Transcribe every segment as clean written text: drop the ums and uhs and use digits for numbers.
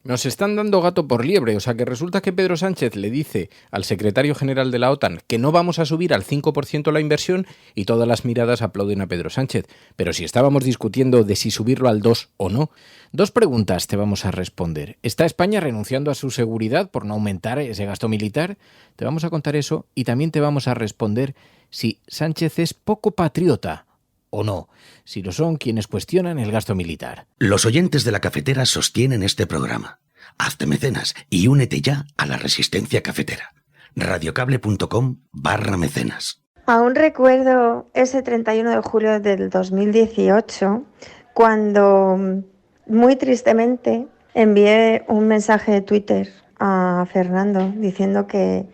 Nos están dando gato por liebre, o sea que resulta que Pedro Sánchez le dice al secretario general de la OTAN que no vamos a subir al 5% la inversión y todas las miradas aplauden a Pedro Sánchez. Pero si estábamos discutiendo de si subirlo al 2 o no. 2 preguntas te vamos a responder. ¿Está España renunciando a su seguridad por no aumentar ese gasto militar? Te vamos a contar eso y también te vamos a responder si Sánchez es poco patriota o no, si lo son quienes cuestionan el gasto militar. Los oyentes de La Cafetera sostienen este programa. Hazte mecenas y únete ya a la resistencia cafetera. radiocable.com/mecenas. Aún recuerdo ese 31 de julio del 2018, cuando muy tristemente envié un mensaje de Twitter a Fernando diciendo que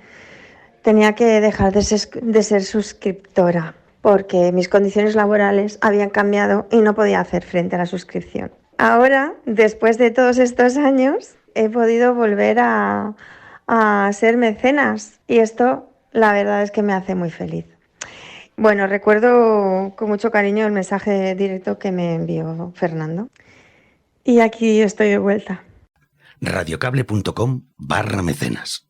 tenía que dejar de ser suscriptora, porque mis condiciones laborales habían cambiado y no podía hacer frente a la suscripción. Ahora, después de todos estos años, he podido volver a ser mecenas y esto, la verdad es que me hace muy feliz. Bueno, recuerdo con mucho cariño el mensaje directo que me envió Fernando. Y aquí estoy de vuelta. radiocable.com/mecenas.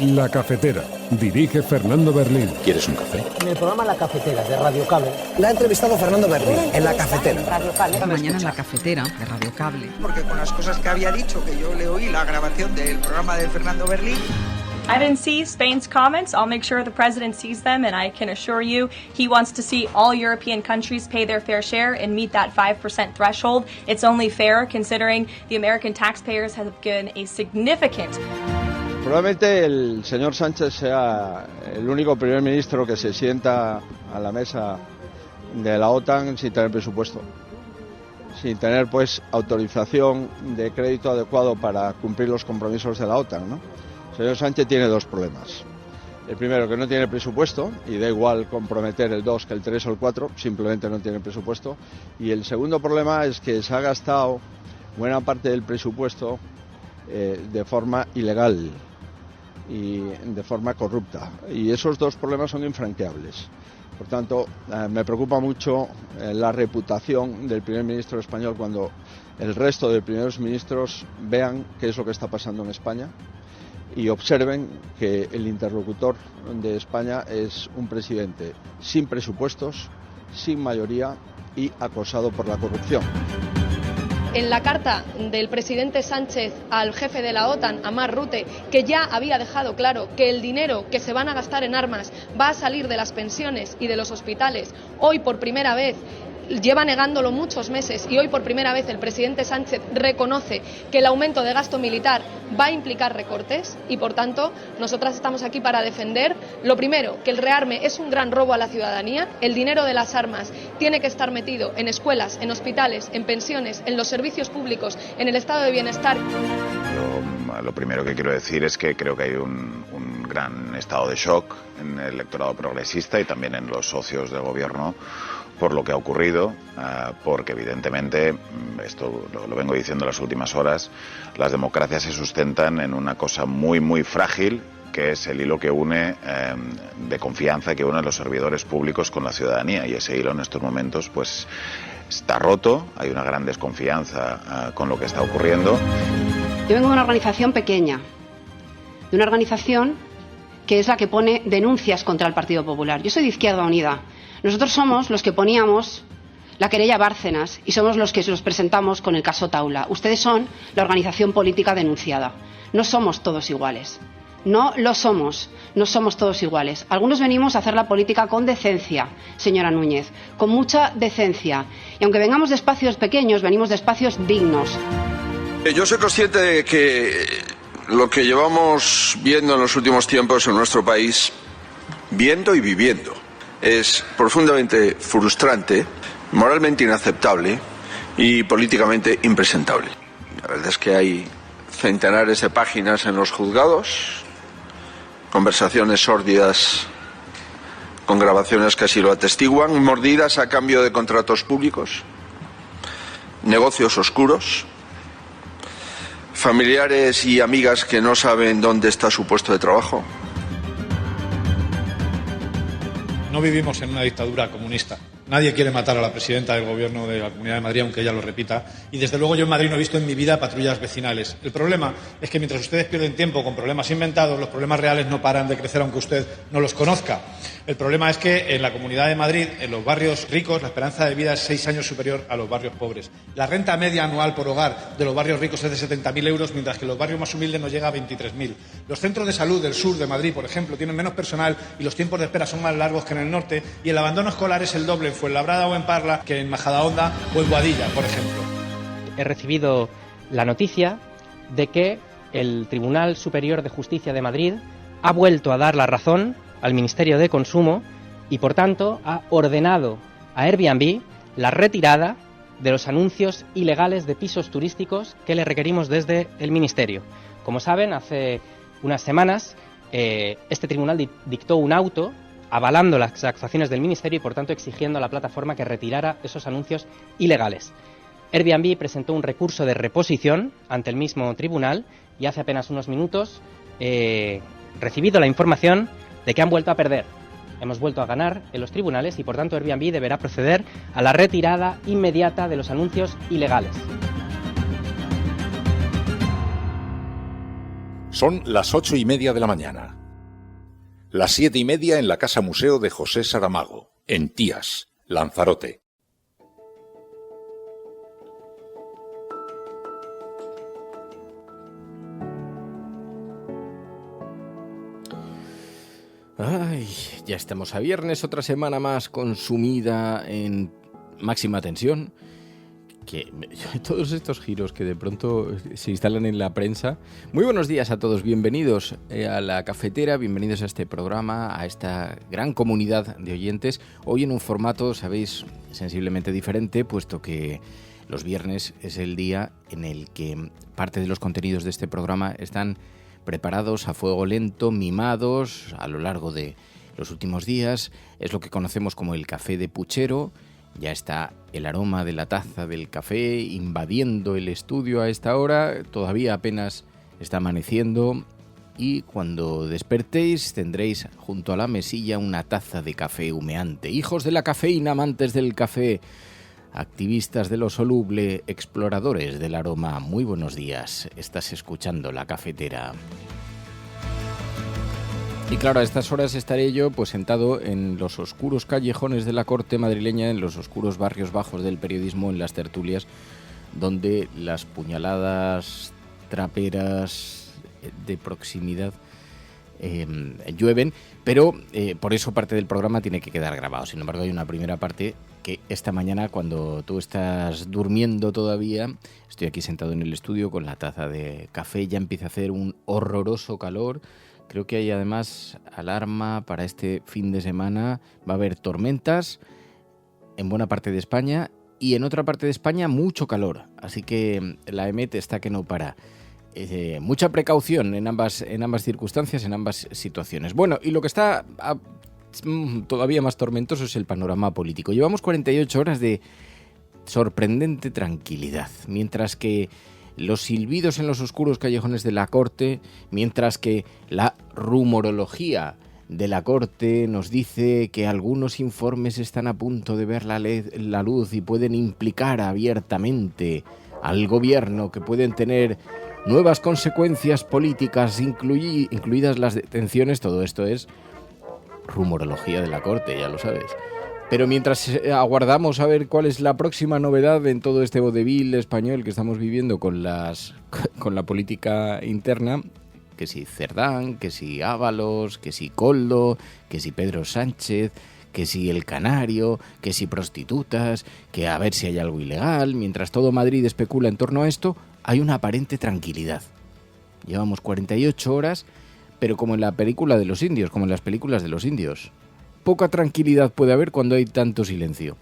La Cafetera. Dirige Fernando Berlín. ¿Quieres un café? En el programa La Cafetera de Radio Cable la ha entrevistado Fernando Berlín en La Cafetera. Esta mañana en La Cafetera de Radio Cable. Porque con las cosas que había dicho, que yo le oí la grabación del programa de Fernando Berlín. I didn't see Spain's comments. I'll make sure the president sees them, and I can assure you he wants to see all European countries pay their fair share and meet that 5% threshold. It's only fair considering the American taxpayers have given a significant... Probablemente el señor Sánchez sea el único primer ministro que se sienta a la mesa de la OTAN sin tener presupuesto, sin tener pues autorización de crédito adecuado para cumplir los compromisos de la OTAN, ¿no? El señor Sánchez tiene 2 problemas. El primero, que no tiene presupuesto, y da igual comprometer el 2 que el 3 o el 4, simplemente no tiene presupuesto. Y el segundo problema es que se ha gastado buena parte del presupuesto de forma ilegal y de forma corrupta, y esos 2 problemas son infranqueables. Por tanto, me preocupa mucho la reputación del primer ministro español cuando el resto de primeros ministros vean qué es lo que está pasando en España y observen que el interlocutor de España es un presidente sin presupuestos, sin mayoría y acosado por la corrupción. En la carta del presidente Sánchez al jefe de la OTAN, a Mark Rutte, que ya había dejado claro que el dinero que se van a gastar en armas va a salir de las pensiones y de los hospitales, hoy por primera vez, lleva negándolo muchos meses y hoy por primera vez el presidente Sánchez reconoce que el aumento de gasto militar va a implicar recortes y por tanto nosotras estamos aquí para defender lo primero, que el rearme es un gran robo a la ciudadanía, el dinero de las armas tiene que estar metido en escuelas, en hospitales, en pensiones, en los servicios públicos, en el estado de bienestar. Lo primero que quiero decir es que creo que hay un gran estado de shock en el electorado progresista y también en los socios del gobierno por lo que ha ocurrido, porque evidentemente, esto lo vengo diciendo en las últimas horas, las democracias se sustentan en una cosa muy muy frágil, que es el hilo que une de confianza que une a los servidores públicos con la ciudadanía, y ese hilo en estos momentos pues está roto, hay una gran desconfianza con lo que está ocurriendo. Yo vengo de una organización pequeña, de una organización que es la que pone denuncias contra el Partido Popular. Yo soy de Izquierda Unida. Nosotros somos los que poníamos la querella Bárcenas y somos los que nos presentamos con el caso Taula. Ustedes son la organización política denunciada. No somos todos iguales. No lo somos. No somos todos iguales. Algunos venimos a hacer la política con decencia, señora Núñez, con mucha decencia. Y aunque vengamos de espacios pequeños, venimos de espacios dignos. Yo soy consciente de que lo que llevamos viendo en los últimos tiempos en nuestro país, viendo y viviendo, es profundamente frustrante, moralmente inaceptable y políticamente impresentable. La verdad es que hay centenares de páginas en los juzgados, conversaciones sórdidas con grabaciones que así lo atestiguan, mordidas a cambio de contratos públicos, negocios oscuros, familiares y amigas que no saben dónde está su puesto de trabajo. No vivimos en una dictadura comunista, Nadie quiere matar a la presidenta del Gobierno de la Comunidad de Madrid, aunque ella lo repita. Y desde luego yo en Madrid no he visto en mi vida patrullas vecinales. El problema es que mientras ustedes pierden tiempo con problemas inventados, los problemas reales no paran de crecer aunque usted no los conozca. El problema es que en la Comunidad de Madrid, en los barrios ricos, la esperanza de vida es 6 años superior a los barrios pobres. La renta media anual por hogar de los barrios ricos es de 70.000 euros, mientras que en los barrios más humildes no llega a 23.000. Los centros de salud del sur de Madrid, por ejemplo, tienen menos personal y los tiempos de espera son más largos que en el norte, y el abandono escolar es el doble en Fuenlabrada o en Parla que en Majadahonda o en Boadilla, por ejemplo. He recibido la noticia de que el Tribunal Superior de Justicia de Madrid ha vuelto a dar la razón al Ministerio de Consumo y, por tanto, ha ordenado a Airbnb la retirada de los anuncios ilegales de pisos turísticos que le requerimos desde el Ministerio. Como saben, hace unas semanas este tribunal dictó un auto avalando las actuaciones del Ministerio y, por tanto, exigiendo a la plataforma que retirara esos anuncios ilegales. Airbnb presentó un recurso de reposición ante el mismo tribunal y hace apenas unos minutos he recibido la información de que han vuelto a perder. Hemos vuelto a ganar en los tribunales y, por tanto, Airbnb deberá proceder a la retirada inmediata de los anuncios ilegales. Son las 8:30 de la mañana. Las 7:30 en la Casa Museo de José Saramago, en Tías, Lanzarote. Ay, ya estamos a viernes, otra semana más consumida en máxima tensión. Que todos estos giros que de pronto se instalan en la prensa. Muy buenos días a todos, bienvenidos a La Cafetera, bienvenidos a este programa, a esta gran comunidad de oyentes. Hoy en un formato, sabéis, sensiblemente diferente, puesto que los viernes es el día en el que parte de los contenidos de este programa están preparados a fuego lento, mimados a lo largo de los últimos días. Es lo que conocemos como el café de puchero. Ya está el aroma de la taza del café invadiendo el estudio a esta hora. Todavía apenas está amaneciendo y cuando despertéis tendréis junto a la mesilla una taza de café humeante. Hijos de la cafeína, amantes del café, activistas de lo soluble, exploradores del aroma, muy buenos días. Estás escuchando La Cafetera. Y claro, a estas horas estaré yo pues sentado en los oscuros callejones de la corte madrileña, en los oscuros barrios bajos del periodismo, en las tertulias, donde las puñaladas traperas de proximidad llueven, pero por eso parte del programa tiene que quedar grabado. Sin embargo, hay una primera parte que esta mañana, cuando tú estás durmiendo todavía, estoy aquí sentado en el estudio con la taza de café, ya empieza a hacer un horroroso calor. Creo que hay además alarma para este fin de semana. Va a haber tormentas en buena parte de España y en otra parte de España mucho calor. Así que la EMET está que no para. Mucha precaución en ambas circunstancias, en ambas situaciones. Bueno, y lo que está todavía más tormentoso es el panorama político. Llevamos 48 horas de sorprendente tranquilidad, mientras que los silbidos en los oscuros callejones de la corte, mientras que la rumorología de la corte nos dice que algunos informes están a punto de ver la luz y pueden implicar abiertamente al gobierno, que pueden tener nuevas consecuencias políticas, incluidas las detenciones. Todo esto es rumorología de la corte, ya lo sabes. Pero mientras aguardamos a ver cuál es la próxima novedad en todo este vodevil español que estamos viviendo con la política interna, que si Cerdán, que si Ábalos, que si Koldo, que si Pedro Sánchez, que si el Canario, que si prostitutas, que a ver si hay algo ilegal, mientras todo Madrid especula en torno a esto, hay una aparente tranquilidad. Llevamos 48 horas, pero como en la película de los indios, como en las películas de los indios. Poca tranquilidad puede haber cuando hay tanto silencio.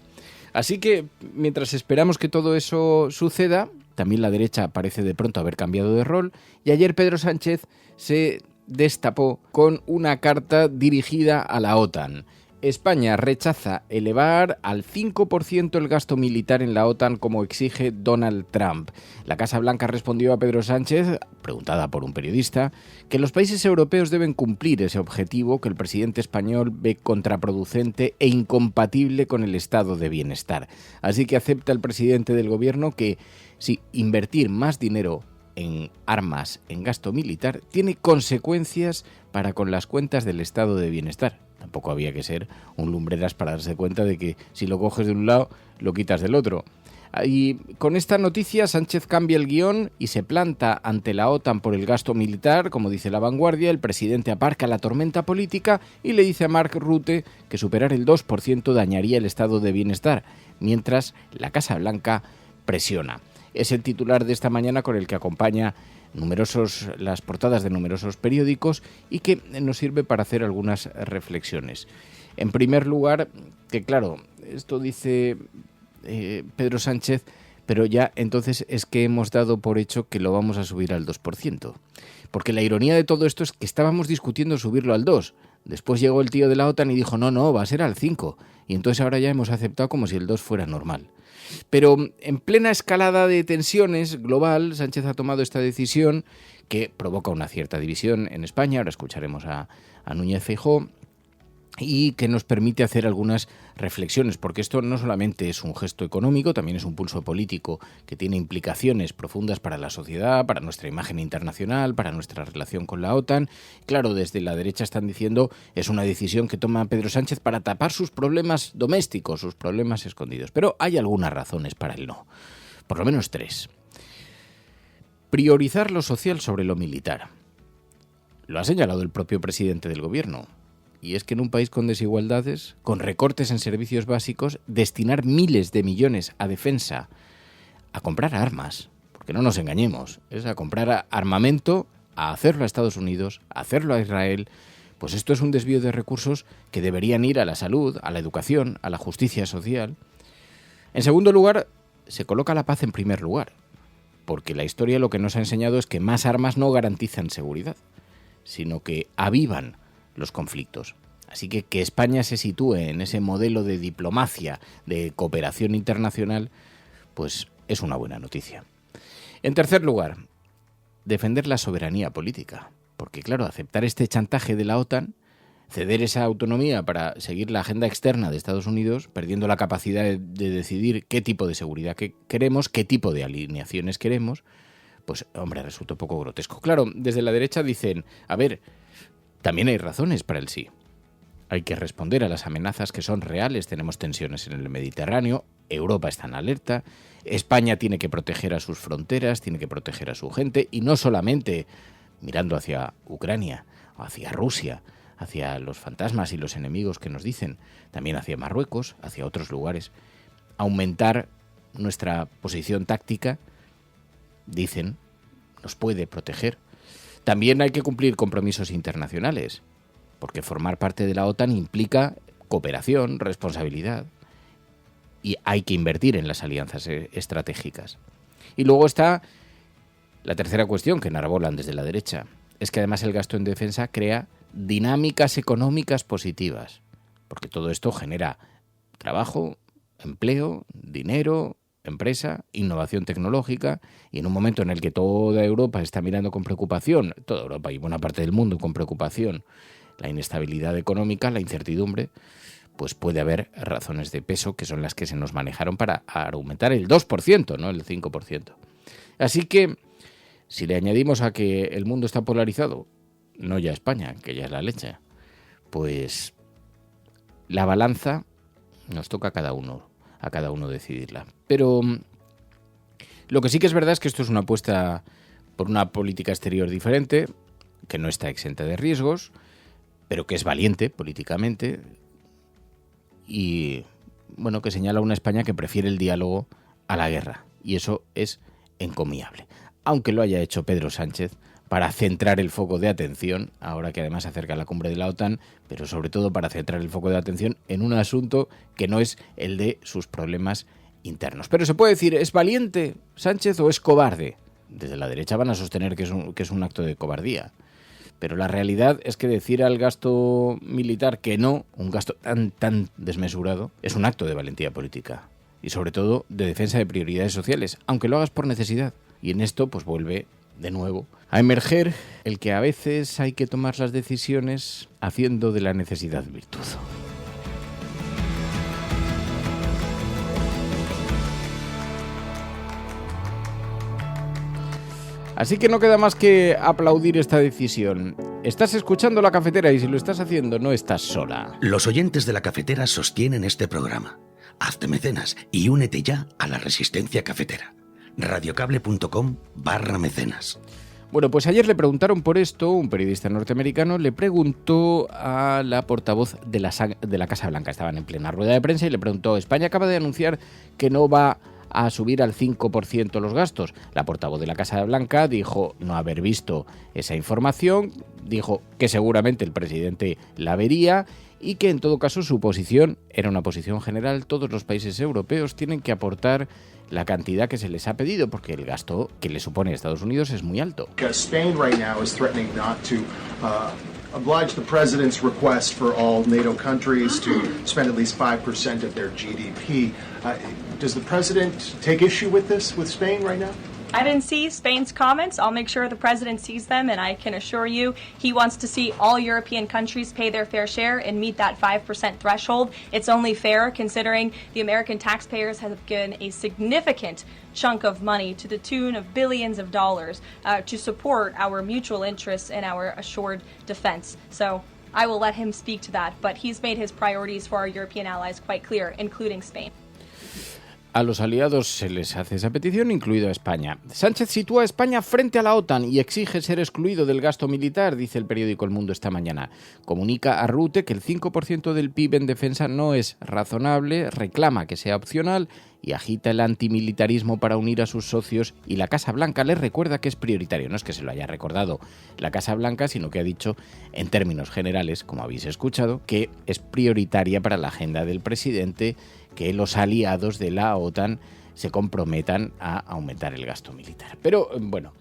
Así que, mientras esperamos que todo eso suceda, también la derecha parece de pronto haber cambiado de rol, y ayer Pedro Sánchez se destapó con una carta dirigida a la OTAN. España rechaza elevar al 5% el gasto militar en la OTAN como exige Donald Trump. La Casa Blanca respondió a Pedro Sánchez, preguntada por un periodista, que los países europeos deben cumplir ese objetivo que el presidente español ve contraproducente e incompatible con el estado de bienestar. Así que acepta el presidente del gobierno que, si invertir más dinero en armas, en gasto militar, tiene consecuencias para con las cuentas del estado de bienestar. Tampoco había que ser un lumbreras para darse cuenta de que si lo coges de un lado, lo quitas del otro. Y con esta noticia, Sánchez cambia el guión y se planta ante la OTAN por el gasto militar, como dice La Vanguardia. El presidente aparca la tormenta política y le dice a Mark Rutte que superar el 2% dañaría el estado de bienestar, mientras la Casa Blanca presiona. Es el titular de esta mañana con el que acompaña las portadas de numerosos periódicos y que nos sirve para hacer algunas reflexiones. En primer lugar, que claro, esto dice Pedro Sánchez, pero ya entonces es que hemos dado por hecho que lo vamos a subir al 2%. Porque la ironía de todo esto es que estábamos discutiendo subirlo al 2%. Después llegó el tío de la OTAN y dijo, no, va a ser al 5%. Y entonces ahora ya hemos aceptado como si el 2 fuera normal. Pero en plena escalada de tensiones global, Sánchez ha tomado esta decisión que provoca una cierta división en España. Ahora escucharemos a Núñez Feijóo. Y que nos permite hacer algunas reflexiones, porque esto no solamente es un gesto económico, también es un pulso político que tiene implicaciones profundas para la sociedad, para nuestra imagen internacional, para nuestra relación con la OTAN. Claro, desde la derecha están diciendo es una decisión que toma Pedro Sánchez para tapar sus problemas domésticos, sus problemas escondidos. Pero hay algunas razones para el no, por lo menos 3. Priorizar lo social sobre lo militar. Lo ha señalado el propio presidente del gobierno. Y es que en un país con desigualdades, con recortes en servicios básicos, destinar miles de millones a defensa, a comprar armas, porque no nos engañemos, es a comprar armamento, a hacerlo a Estados Unidos, a hacerlo a Israel, pues esto es un desvío de recursos que deberían ir a la salud, a la educación, a la justicia social. En segundo lugar, se coloca la paz en primer lugar, porque la historia lo que nos ha enseñado es que más armas no garantizan seguridad, sino que avivan los conflictos. Así que España se sitúe en ese modelo de diplomacia, de cooperación internacional, pues es una buena noticia. En tercer lugar, defender la soberanía política. Porque claro, aceptar este chantaje de la OTAN, ceder esa autonomía para seguir la agenda externa de Estados Unidos, perdiendo la capacidad de decidir qué tipo de seguridad que queremos, qué tipo de alineaciones queremos, pues hombre, resulta un poco grotesco. Claro, desde la derecha dicen, a ver, también hay razones para el sí. Hay que responder a las amenazas que son reales. Tenemos tensiones en el Mediterráneo, Europa está en alerta, España tiene que proteger a sus fronteras, tiene que proteger a su gente, y no solamente mirando hacia Ucrania, hacia Rusia, hacia los fantasmas y los enemigos que nos dicen, también hacia Marruecos, hacia otros lugares. Aumentar nuestra posición táctica, dicen, nos puede proteger. También hay que cumplir compromisos internacionales, porque formar parte de la OTAN implica cooperación, responsabilidad, y hay que invertir en las alianzas estratégicas. Y luego está la tercera cuestión que enarbolan desde la derecha, es que además el gasto en defensa crea dinámicas económicas positivas, porque todo esto genera trabajo, empleo, dinero, empresa, innovación tecnológica, y en un momento en el que toda Europa está mirando con preocupación, toda Europa y buena parte del mundo con preocupación, la inestabilidad económica, la incertidumbre, pues puede haber razones de peso que son las que se nos manejaron para aumentar el 2%, no el 5%. Así que, si le añadimos a que el mundo está polarizado, no ya España, que ya es la leche, pues la balanza nos toca a cada uno decidirla. Pero lo que sí que es verdad es que esto es una apuesta por una política exterior diferente, que no está exenta de riesgos, pero que es valiente políticamente y, bueno, que señala una España que prefiere el diálogo a la guerra. Y eso es encomiable. Aunque lo haya hecho Pedro Sánchez para centrar el foco de atención, ahora que además se acerca la cumbre de la OTAN, pero sobre todo para centrar el foco de atención en un asunto que no es el de sus problemas internos. Pero se puede decir, ¿es valiente Sánchez o es cobarde? Desde la derecha van a sostener que es un acto de cobardía. Pero la realidad es que decir al gasto militar que no, un gasto tan desmesurado, es un acto de valentía política. Y sobre todo de defensa de prioridades sociales, aunque lo hagas por necesidad. Y en esto pues vuelve de nuevo a emerger el que a veces hay que tomar las decisiones haciendo de la necesidad virtud. Así que no queda más que aplaudir esta decisión. Estás escuchando La Cafetera y si lo estás haciendo no estás sola. Los oyentes de La Cafetera sostienen este programa. Hazte mecenas y únete ya a la resistencia cafetera. radiocable.com/mecenas. Bueno, pues ayer le preguntaron por esto, un periodista norteamericano le preguntó a la portavoz de la Casa Blanca, estaban en plena rueda de prensa y le preguntó, España acaba de anunciar que no va a subir al 5% los gastos. La portavoz de la Casa Blanca dijo no haber visto esa información, dijo que seguramente el presidente la vería y que en todo caso su posición era una posición general. Todos los países europeos tienen que aportar la cantidad que se les ha pedido porque el gasto que le supone a Estados Unidos es muy alto. Spain right now is threatening not to oblige the president's request for all NATO countries to spend at least 5% of their GDP. Does the president take issue with this with Spain right now? I didn't see Spain's comments. I'll make sure the president sees them, and I can assure you he wants to see all European countries pay their fair share and meet that 5% threshold. It's only fair considering the American taxpayers have given a significant chunk of money to the tune of billions of dollars to support our mutual interests and our assured defense. So I will let him speak to that, but he's made his priorities for our European allies quite clear, including Spain. A los aliados se les hace esa petición, incluido a España. Sánchez sitúa a España frente a la OTAN y exige ser excluido del gasto militar, dice el periódico El Mundo esta mañana. Comunica a Rutte que el 5% del PIB en defensa no es razonable, reclama que sea opcional y agita el antimilitarismo para unir a sus socios, y la Casa Blanca les recuerda que es prioritario. No es que se lo haya recordado la Casa Blanca, sino que ha dicho en términos generales, como habéis escuchado, que es prioritaria para la agenda del presidente que los aliados de la OTAN se comprometan a aumentar el gasto militar. Pero bueno,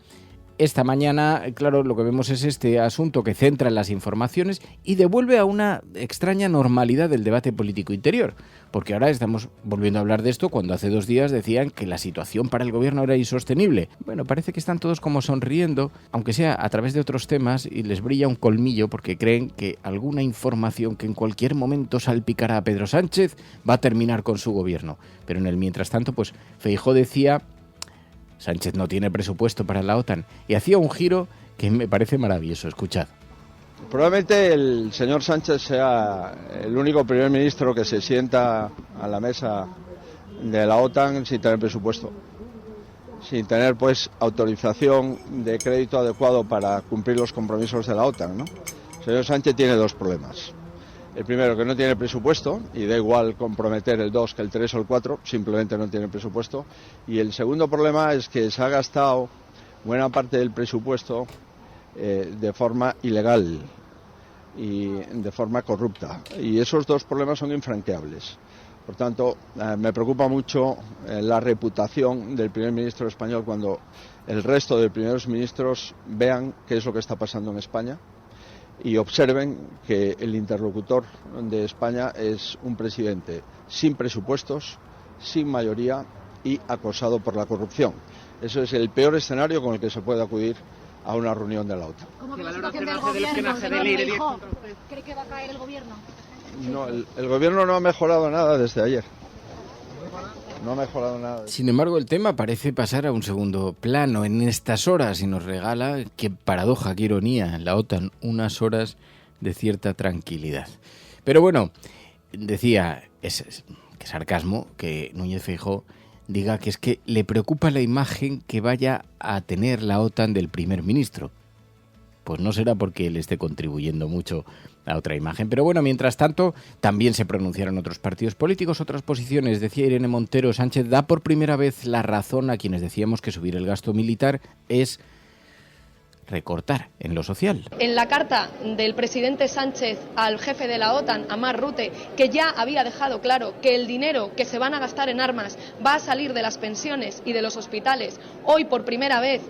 esta mañana, claro, lo que vemos es este asunto que centra en las informaciones y devuelve a una extraña normalidad del debate político interior, porque ahora estamos volviendo a hablar de esto cuando hace 2 días decían que la situación para el gobierno era insostenible. Bueno, parece que están todos como sonriendo, aunque sea a través de otros temas, y les brilla un colmillo porque creen que alguna información que en cualquier momento salpicará a Pedro Sánchez va a terminar con su gobierno. Pero en el mientras tanto, pues Feijóo decía Sánchez no tiene presupuesto para la OTAN y hacía un giro que me parece maravilloso. Escuchad. Probablemente el señor Sánchez sea el único primer ministro que se sienta a la mesa de la OTAN sin tener presupuesto, sin tener pues autorización de crédito adecuado para cumplir los compromisos de la OTAN, ¿no? El señor Sánchez tiene 2 problemas. El primero, que no tiene presupuesto, y da igual comprometer el 2 que el 3 o el 4, simplemente no tiene presupuesto. Y el segundo problema es que se ha gastado buena parte del presupuesto de forma ilegal y de forma corrupta. Y esos 2 problemas son infranqueables. Por tanto, me preocupa mucho la reputación del primer ministro español cuando el resto de primeros ministros vean qué es lo que está pasando en España y observen que el interlocutor de España es un presidente sin presupuestos, sin mayoría y acosado por la corrupción. Eso es el peor escenario con el que se puede acudir a una reunión de la OTAN. ¿Cómo ve la situación del gobierno, señor Feijóo? ¿Cree que va a caer el gobierno? No, el gobierno no ha mejorado nada desde ayer. No ha mejorado nada. Sin embargo, el tema parece pasar a un segundo plano en estas horas y nos regala, qué paradoja, qué ironía, la OTAN, unas horas de cierta tranquilidad. Pero bueno, decía, es que sarcasmo que Núñez Feijóo diga que es que le preocupa la imagen que vaya a tener la OTAN del primer ministro. Pues no será porque él esté contribuyendo mucho a otra imagen. Pero bueno, mientras tanto, también se pronunciaron otros partidos políticos, otras posiciones. Decía Irene Montero, Sánchez da por primera vez la razón a quienes decíamos que subir el gasto militar es recortar en lo social. En la carta del presidente Sánchez al jefe de la OTAN, a Mark Rutte, que ya había dejado claro que el dinero que se van a gastar en armas va a salir de las pensiones y de los hospitales, hoy por primera vez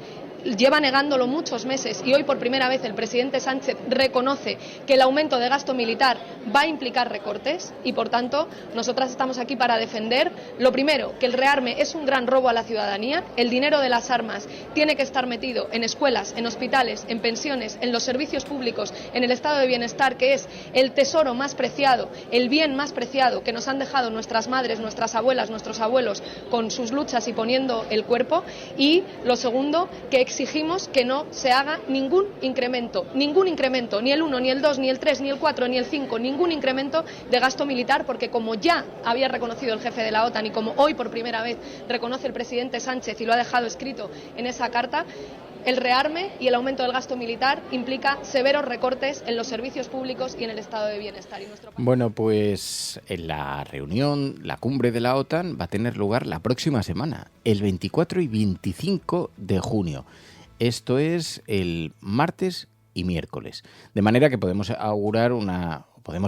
lleva negándolo muchos meses y hoy por primera vez el presidente Sánchez reconoce que el aumento de gasto militar va a implicar recortes y por tanto nosotras estamos aquí para defender lo primero, que el rearme es un gran robo a la ciudadanía, el dinero de las armas tiene que estar metido en escuelas, en hospitales, en pensiones, en los servicios públicos, en el estado de bienestar, que es el tesoro más preciado, el bien más preciado que nos han dejado nuestras madres, nuestras abuelas, nuestros abuelos con sus luchas y poniendo el cuerpo. Y lo segundo, que exigimos que no se haga ningún incremento, ni el 1, ni el 2, ni el 3, ni el 4, ni el 5, ningún incremento de gasto militar, porque como ya había reconocido el jefe de la OTAN y como hoy por primera vez reconoce el presidente Sánchez y lo ha dejado escrito en esa carta, el rearme y el aumento del gasto militar implica severos recortes en los servicios públicos y en el estado de bienestar. Bueno, pues en la reunión, la cumbre de la OTAN va a tener lugar la próxima semana, el 24 y 25 de junio. Esto es el martes y miércoles. De manera que podemos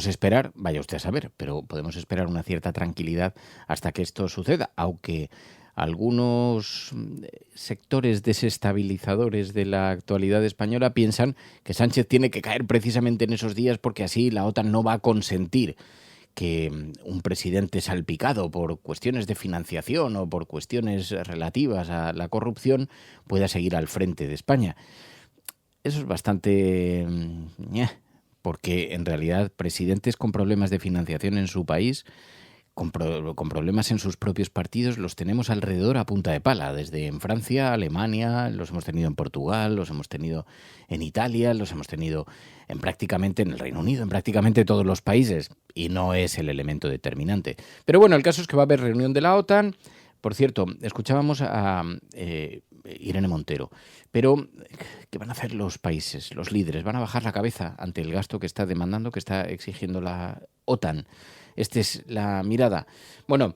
esperar, vaya usted a saber, pero podemos esperar una cierta tranquilidad hasta que esto suceda, aunque algunos sectores desestabilizadores de la actualidad española piensan que Sánchez tiene que caer precisamente en esos días porque así la OTAN no va a consentir que un presidente salpicado por cuestiones de financiación o por cuestiones relativas a la corrupción pueda seguir al frente de España. Eso es bastante porque en realidad presidentes con problemas de financiación en su país, con problemas en sus propios partidos, los tenemos alrededor a punta de pala, desde en Francia, Alemania, los hemos tenido en Portugal, los hemos tenido en Italia, los hemos tenido prácticamente en el Reino Unido, en prácticamente todos los países, y no es el elemento determinante. Pero bueno, el caso es que va a haber reunión de la OTAN. Por cierto, escuchábamos a Irene Montero, pero ¿qué van a hacer los países, los líderes? ¿Van a bajar la cabeza ante el gasto que está demandando, que está exigiendo la OTAN? Esta es la mirada. Bueno,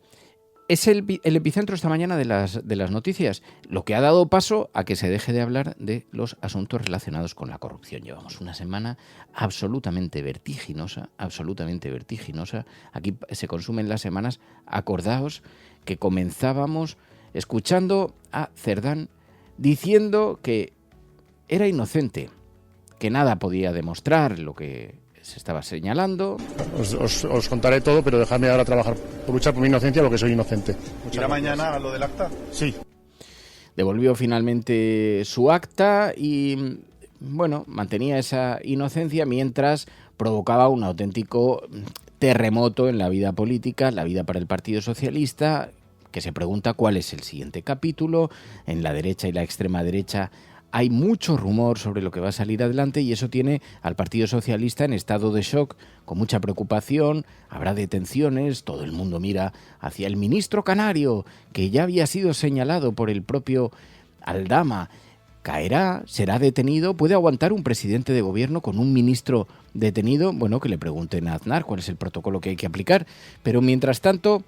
es el epicentro esta mañana de las noticias, lo que ha dado paso a que se deje de hablar de los asuntos relacionados con la corrupción. Llevamos una semana absolutamente vertiginosa. Aquí se consumen las semanas. Acordaos que comenzábamos escuchando a Cerdán diciendo que era inocente, que nada podía demostrar lo que se estaba señalando. Os contaré todo, pero dejadme ahora trabajar por luchar por mi inocencia, porque soy inocente. ¿Irá mañana a lo del acta? Sí. Devolvió finalmente su acta y, bueno, mantenía esa inocencia mientras provocaba un auténtico terremoto en la vida política, la vida para el Partido Socialista, que se pregunta cuál es el siguiente capítulo. En la derecha y la extrema derecha hay mucho rumor sobre lo que va a salir adelante y eso tiene al Partido Socialista en estado de shock, con mucha preocupación. Habrá detenciones, todo el mundo mira hacia el ministro canario, que ya había sido señalado por el propio Aldama. ¿Caerá? ¿Será detenido? ¿Puede aguantar un presidente de gobierno con un ministro detenido? Bueno, que le pregunten a Aznar cuál es el protocolo que hay que aplicar. Pero mientras tanto,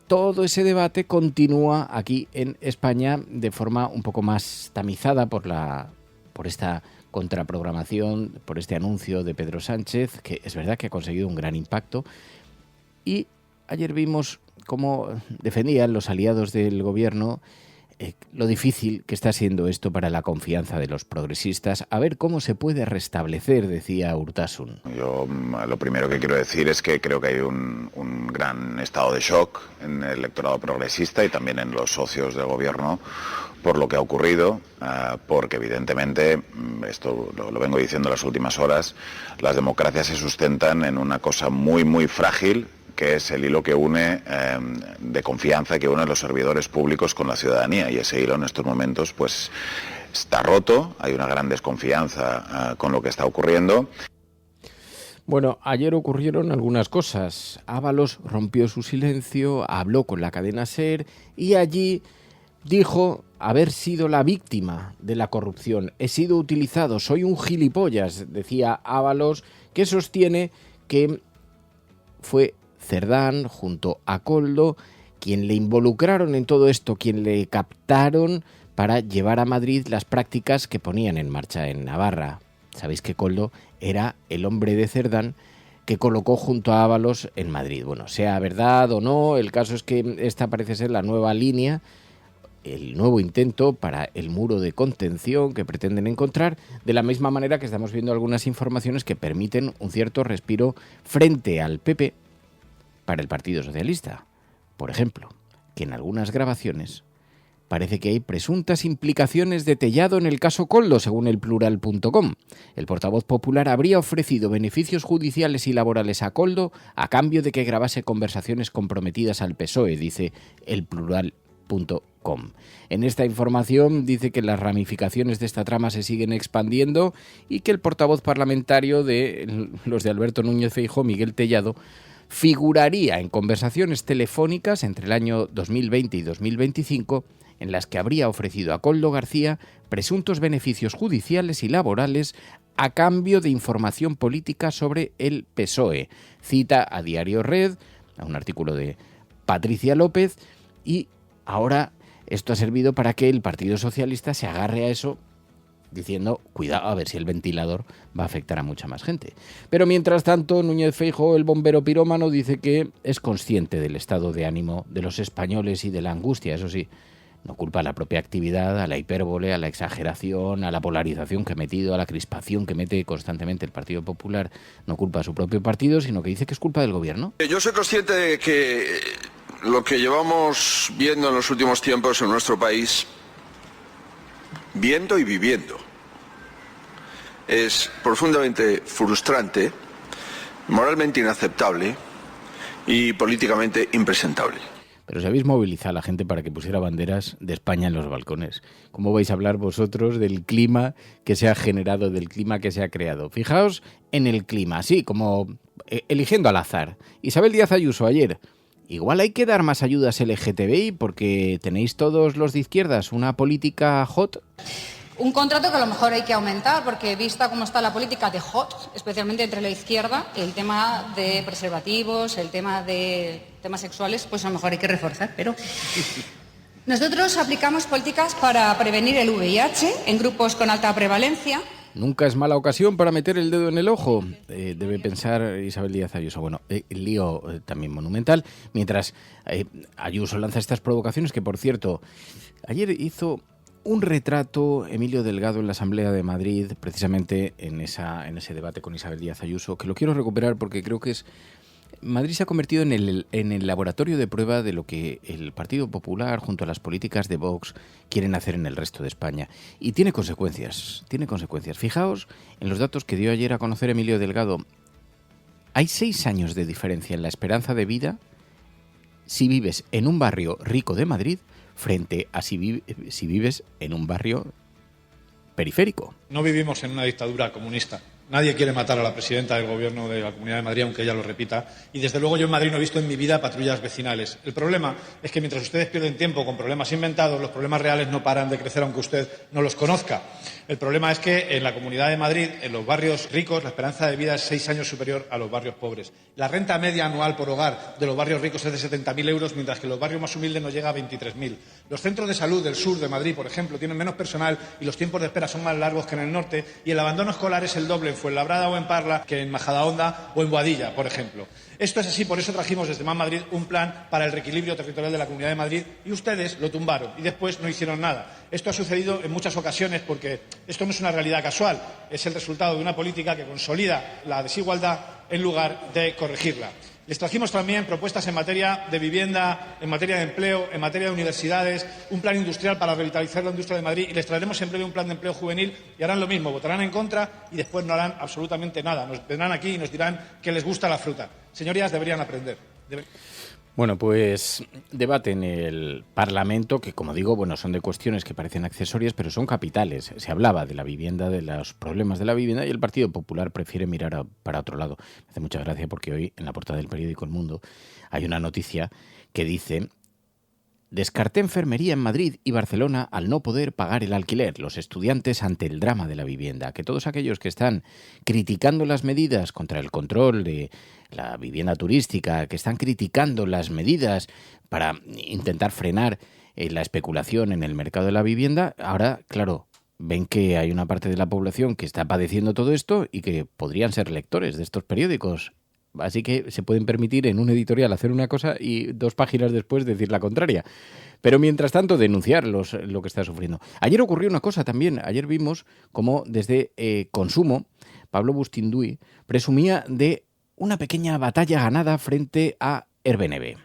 todo ese debate continúa aquí en España de forma un poco más tamizada por esta contraprogramación, por este anuncio de Pedro Sánchez, que es verdad que ha conseguido un gran impacto. Y ayer vimos cómo defendían los aliados del gobierno lo difícil que está siendo esto para la confianza de los progresistas. A ver cómo se puede restablecer, decía Urtasun. Yo lo primero que quiero decir es que creo que hay un gran estado de shock en el electorado progresista y también en los socios del gobierno por lo que ha ocurrido, porque evidentemente, esto lo vengo diciendo en las últimas horas, las democracias se sustentan en una cosa muy, muy frágil, que es el hilo que une de confianza que une a los servidores públicos con la ciudadanía, y ese hilo en estos momentos pues está roto, hay una gran desconfianza con lo que está ocurriendo. Bueno, ayer ocurrieron algunas cosas. Ábalos rompió su silencio, habló con la cadena SER y allí dijo haber sido la víctima de la corrupción. He sido utilizado, soy un gilipollas, decía Ábalos, que sostiene que fue Cerdán junto a Koldo quien le involucraron en todo esto, quien le captaron para llevar a Madrid las prácticas que ponían en marcha en Navarra. Sabéis que Koldo era el hombre de Cerdán que colocó junto a Ábalos en Madrid. Bueno, sea verdad o no, el caso es que esta parece ser la nueva línea el nuevo intento para el muro de contención que pretenden encontrar, de la misma manera que estamos viendo algunas informaciones que permiten un cierto respiro frente al PP para el Partido Socialista. Por ejemplo, que en algunas grabaciones parece que hay presuntas implicaciones de Tellado en el caso Koldo, según el Plural.com. El portavoz popular habría ofrecido beneficios judiciales y laborales a Koldo a cambio de que grabase conversaciones comprometidas al PSOE, dice el Plural.com. En esta información dice que las ramificaciones de esta trama se siguen expandiendo y que el portavoz parlamentario de los de Alberto Núñez Feijóo, Miguel Tellado, figuraría en conversaciones telefónicas entre el año 2020 y 2025 en las que habría ofrecido a Koldo García presuntos beneficios judiciales y laborales a cambio de información política sobre el PSOE. Cita a Diario Red, a un artículo de Patricia López, y ahora esto ha servido para que el Partido Socialista se agarre a eso diciendo, cuidado, a ver si el ventilador va a afectar a mucha más gente. Pero mientras tanto, Núñez Feijóo, el bombero pirómano, dice que es consciente del estado de ánimo de los españoles y de la angustia, eso sí. No culpa a la propia actividad, a la hipérbole, a la exageración, a la polarización que ha metido, a la crispación que mete constantemente el Partido Popular. No culpa a su propio partido, sino que dice que es culpa del gobierno. Yo soy consciente de que lo que llevamos viendo en los últimos tiempos en nuestro país, viendo y viviendo, es profundamente frustrante, moralmente inaceptable y políticamente impresentable. Pero si habéis movilizado a la gente para que pusiera banderas de España en los balcones, ¿cómo vais a hablar vosotros del clima que se ha generado, del clima que se ha creado? Fijaos en el clima, así como eligiendo al azar. Isabel Díaz Ayuso ayer. Igual hay que dar más ayudas LGTBI porque tenéis todos los de izquierdas una política hot. Un contrato que a lo mejor hay que aumentar, porque vista cómo está la política de hot, especialmente entre la izquierda, el tema de preservativos, el tema de temas sexuales, pues a lo mejor hay que reforzar. Pero nosotros aplicamos políticas para prevenir el VIH en grupos con alta prevalencia. Nunca es mala ocasión para meter el dedo en el ojo, debe pensar Isabel Díaz Ayuso. Bueno, el lío también monumental. Mientras Ayuso lanza estas provocaciones, que por cierto, ayer hizo un retrato Emilio Delgado en la Asamblea de Madrid, precisamente en ese debate con Isabel Díaz Ayuso, que lo quiero recuperar porque creo que Madrid se ha convertido en el laboratorio de prueba de lo que el Partido Popular, junto a las políticas de Vox, quieren hacer en el resto de España. Y tiene consecuencias. Fijaos en los datos que dio ayer a conocer Emilio Delgado. Hay 6 años de diferencia en la esperanza de vida si vives en un barrio rico de Madrid frente a si vives en un barrio periférico. No vivimos en una dictadura comunista. Nadie quiere matar a la presidenta del Gobierno de la Comunidad de Madrid, aunque ella lo repita. Y desde luego yo en Madrid no he visto en mi vida patrullas vecinales. El problema es que mientras ustedes pierden tiempo con problemas inventados, los problemas reales no paran de crecer aunque usted no los conozca. El problema es que en la Comunidad de Madrid, en los barrios ricos, la esperanza de vida es 6 años superior a los barrios pobres. La renta media anual por hogar de los barrios ricos es de 70.000 euros, mientras que en los barrios más humildes no llega a 23.000. Los centros de salud del sur de Madrid, por ejemplo, tienen menos personal y los tiempos de espera son más largos que en el norte, y el abandono escolar es el doble en Fuenlabrada o en Parla que en Majadahonda o en Boadilla, por ejemplo. Esto es así, por eso trajimos desde Más Madrid un plan para el reequilibrio territorial de la Comunidad de Madrid y ustedes lo tumbaron y después no hicieron nada. Esto ha sucedido en muchas ocasiones porque esto no es una realidad casual, es el resultado de una política que consolida la desigualdad en lugar de corregirla. Les trajimos también propuestas en materia de vivienda, en materia de empleo, en materia de universidades, un plan industrial para revitalizar la industria de Madrid y les traeremos en breve un plan de empleo juvenil y harán lo mismo, votarán en contra y después no harán absolutamente nada. Nos vendrán aquí y nos dirán que les gusta la fruta. Señorías, deberían aprender. Bueno, pues debate en el Parlamento que, como digo, son de cuestiones que parecen accesorias, pero son capitales. Se hablaba de la vivienda, de los problemas de la vivienda y el Partido Popular prefiere mirar para otro lado. Me hace mucha gracia porque hoy en la portada del periódico El Mundo hay una noticia que dice: descarté enfermería en Madrid y Barcelona al no poder pagar el alquiler. Los estudiantes ante el drama de la vivienda. Que todos aquellos que están criticando las medidas contra el control de la vivienda turística, que están criticando las medidas para intentar frenar la especulación en el mercado de la vivienda, ahora, claro, ven que hay una parte de la población que está padeciendo todo esto y que podrían ser lectores de estos periódicos. Así que se pueden permitir en un editorial hacer una cosa y 2 páginas después decir la contraria. Pero mientras tanto denunciar lo que está sufriendo. Ayer ocurrió una cosa también. Ayer vimos cómo desde Consumo, Pablo Bustinduy presumía de una pequeña batalla ganada frente a Airbnb.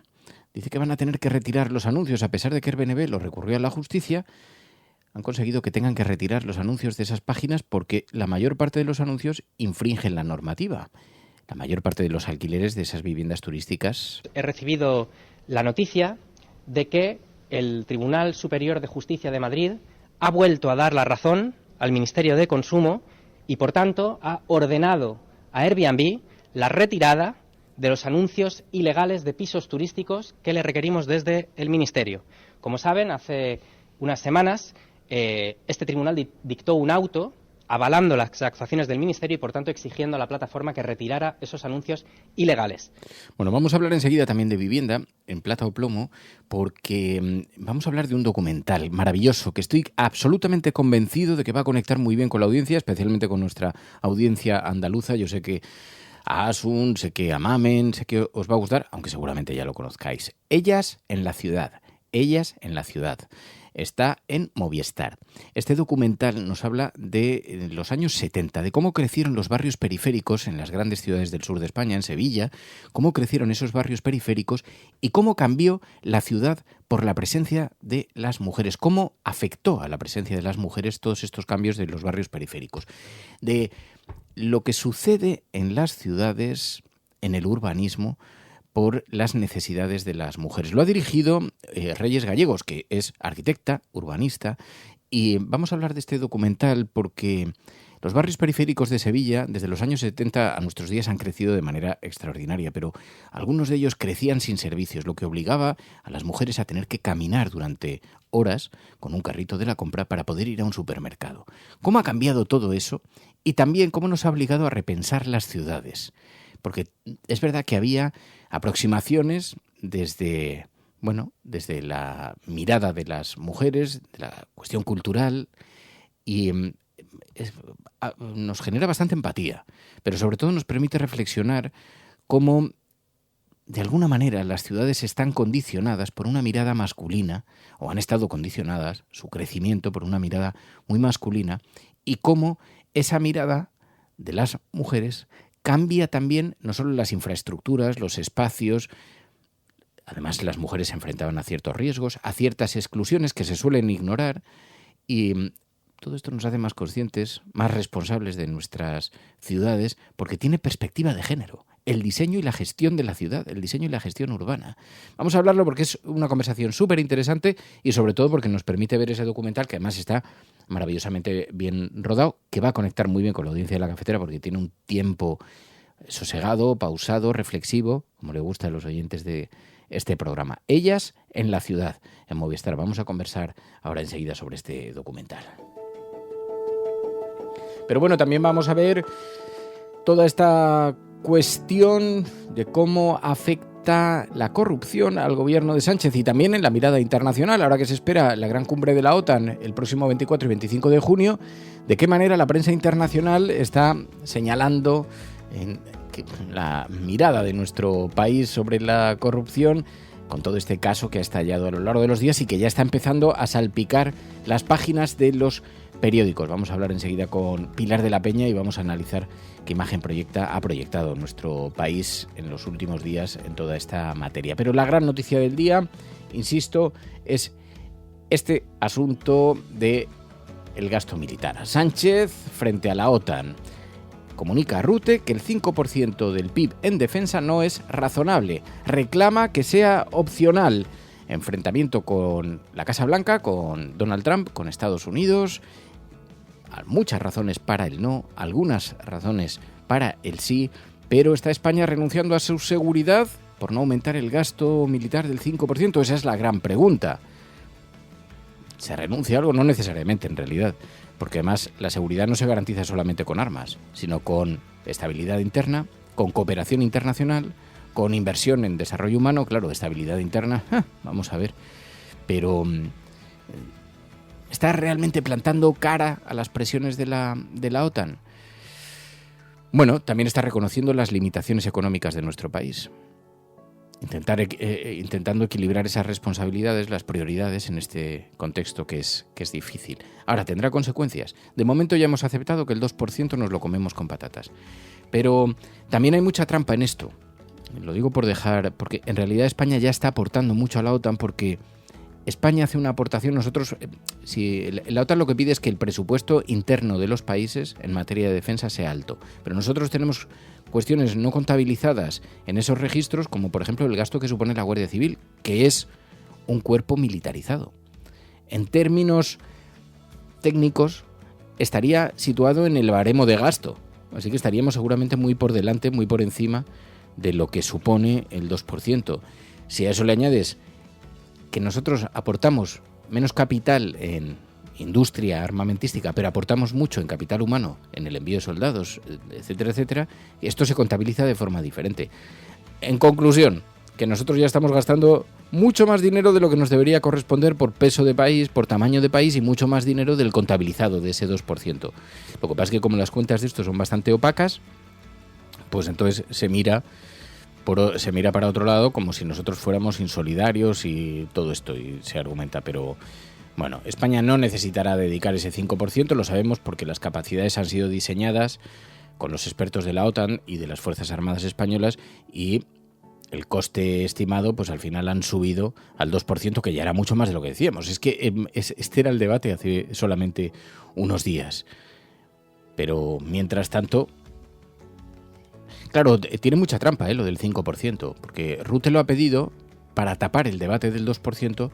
Dice que van a tener que retirar los anuncios, a pesar de que Airbnb lo recurrió a la justicia. Han conseguido que tengan que retirar los anuncios de esas páginas porque la mayor parte de los anuncios infringen la normativa. La mayor parte de los alquileres de esas viviendas turísticas. He recibido la noticia de que el Tribunal Superior de Justicia de Madrid ha vuelto a dar la razón al Ministerio de Consumo y, por tanto, ha ordenado a Airbnb la retirada de los anuncios ilegales de pisos turísticos que le requerimos desde el Ministerio. Como saben, hace unas semanas este tribunal dictó un auto avalando las actuaciones del Ministerio y, por tanto, exigiendo a la plataforma que retirara esos anuncios ilegales. Bueno, vamos a hablar enseguida también de vivienda, en plata o plomo, porque vamos a hablar de un documental maravilloso que estoy absolutamente convencido de que va a conectar muy bien con la audiencia, especialmente con nuestra audiencia andaluza. Yo sé que a Asun, sé que a Mamen, sé que os va a gustar, aunque seguramente ya lo conozcáis. Ellas en la ciudad. Ellas en la ciudad. Está en Movistar. Este documental nos habla de los años 70, de cómo crecieron los barrios periféricos en las grandes ciudades del sur de España, en Sevilla, cómo crecieron esos barrios periféricos y cómo cambió la ciudad por la presencia de las mujeres, cómo afectó a la presencia de las mujeres todos estos cambios de los barrios periféricos, de lo que sucede en las ciudades, en el urbanismo, por las necesidades de las mujeres. Lo ha dirigido Reyes Gallegos, que es arquitecta, urbanista, y vamos a hablar de este documental porque los barrios periféricos de Sevilla, desde los años 70 a nuestros días, han crecido de manera extraordinaria, pero algunos de ellos crecían sin servicios, lo que obligaba a las mujeres a tener que caminar durante horas con un carrito de la compra para poder ir a un supermercado. ¿Cómo ha cambiado todo eso? Y también cómo nos ha obligado a repensar las ciudades. Porque es verdad que había aproximaciones desde la mirada de las mujeres, de la cuestión cultural, y nos genera bastante empatía, pero sobre todo nos permite reflexionar cómo, de alguna manera, las ciudades están condicionadas por una mirada masculina, o han estado condicionadas, su crecimiento, por una mirada muy masculina, y cómo esa mirada de las mujeres cambia también no solo las infraestructuras, los espacios. Además, las mujeres se enfrentaban a ciertos riesgos, a ciertas exclusiones que se suelen ignorar, y todo esto nos hace más conscientes, más responsables de nuestras ciudades, porque tiene perspectiva de género. El diseño y la gestión de la ciudad, el diseño y la gestión urbana. Vamos a hablarlo porque es una conversación súper interesante y sobre todo porque nos permite ver ese documental que además está maravillosamente bien rodado, que va a conectar muy bien con la audiencia de La Cafetera porque tiene un tiempo sosegado, pausado, reflexivo, como le gusta a los oyentes de este programa. Ellas en la ciudad, en Movistar. Vamos a conversar ahora enseguida sobre este documental. Pero bueno, también vamos a ver toda esta cuestión de cómo afecta la corrupción al gobierno de Sánchez y también en la mirada internacional, ahora que se espera la gran cumbre de la OTAN el próximo 24 y 25 de junio, de qué manera la prensa internacional está señalando la mirada de nuestro país sobre la corrupción con todo este caso que ha estallado a lo largo de los días y que ya está empezando a salpicar las páginas de los periódicos. Vamos a hablar enseguida con Pilar de la Peña y vamos a analizar qué imagen ha proyectado nuestro país en los últimos días en toda esta materia. Pero la gran noticia del día, insisto, es este asunto del gasto militar. Sánchez frente a la OTAN. Comunica a Rutte que el 5% del PIB en defensa no es razonable. Reclama que sea opcional. Enfrentamiento con la Casa Blanca, con Donald Trump, con Estados Unidos. Muchas razones para el no, algunas razones para el sí, pero ¿está España renunciando a su seguridad por no aumentar el gasto militar del 5%? Esa es la gran pregunta. ¿Se renuncia a algo? No necesariamente, en realidad, porque además la seguridad no se garantiza solamente con armas, sino con estabilidad interna, con cooperación internacional, con inversión en desarrollo humano, claro, estabilidad interna, vamos a ver, pero ¿está realmente plantando cara a las presiones de la OTAN? Bueno, también está reconociendo las limitaciones económicas de nuestro país. Intentando equilibrar esas responsabilidades, las prioridades en este contexto que es difícil. Ahora, tendrá consecuencias. De momento ya hemos aceptado que el 2% nos lo comemos con patatas. Pero también hay mucha trampa en esto. Lo digo porque en realidad España ya está aportando mucho a la OTAN, porque España hace una aportación. Nosotros, si la OTAN lo que pide es que el presupuesto interno de los países en materia de defensa sea alto. Pero nosotros tenemos cuestiones no contabilizadas en esos registros, como por ejemplo el gasto que supone la Guardia Civil, que es un cuerpo militarizado. En términos técnicos, estaría situado en el baremo de gasto. Así que estaríamos seguramente muy por delante, muy por encima de lo que supone el 2%. Si a eso le añades que nosotros aportamos menos capital en industria armamentística, pero aportamos mucho en capital humano, en el envío de soldados, etcétera, etcétera, esto se contabiliza de forma diferente. En conclusión, que nosotros ya estamos gastando mucho más dinero de lo que nos debería corresponder por peso de país, por tamaño de país, y mucho más dinero del contabilizado de ese 2%. Lo que pasa es que como las cuentas de esto son bastante opacas, pues entonces se mira para otro lado, como si nosotros fuéramos insolidarios y todo esto, y se argumenta. Pero bueno, España no necesitará dedicar ese 5%, lo sabemos, porque las capacidades han sido diseñadas con los expertos de la OTAN y de las Fuerzas Armadas Españolas, y el coste estimado, pues al final han subido al 2%, que ya era mucho más de lo que decíamos. Es que este era el debate hace solamente unos días. Pero mientras tanto, claro, tiene mucha trampa lo del 5%, porque Rutte lo ha pedido para tapar el debate del 2%,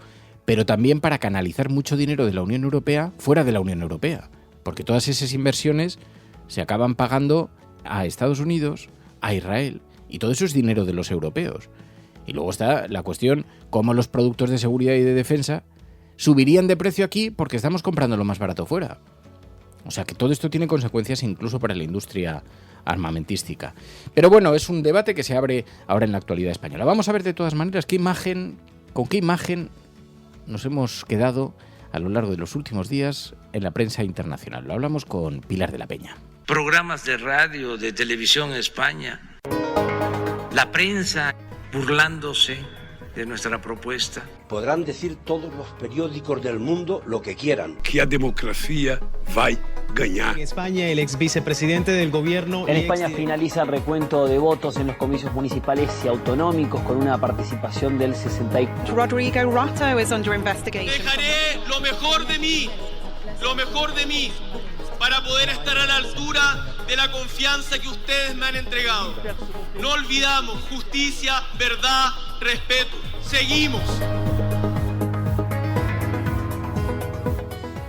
pero también para canalizar mucho dinero de la Unión Europea fuera de la Unión Europea, porque todas esas inversiones se acaban pagando a Estados Unidos, a Israel, y todo eso es dinero de los europeos. Y luego está la cuestión, cómo los productos de seguridad y de defensa subirían de precio aquí porque estamos comprando lo más barato fuera. O sea que todo esto tiene consecuencias incluso para la industria armamentística. Pero bueno, es un debate que se abre ahora en la actualidad española. Vamos a ver de todas maneras con qué imagen nos hemos quedado a lo largo de los últimos días en la prensa internacional. Lo hablamos con Pilar de la Peña. Programas de radio, de televisión en España, la prensa burlándose de nuestra propuesta. Podrán decir todos los periódicos del mundo lo que quieran. Que a democracia vai ganhar. En España, el ex vicepresidente del gobierno... En España finaliza el recuento de votos en los comicios municipales y autonómicos con una participación del 64%. Rodrigo Rato is under investigation. Dejaré lo mejor de mí, para poder estar a la altura de la confianza que ustedes me han entregado. No olvidamos justicia, verdad, respeto. Seguimos.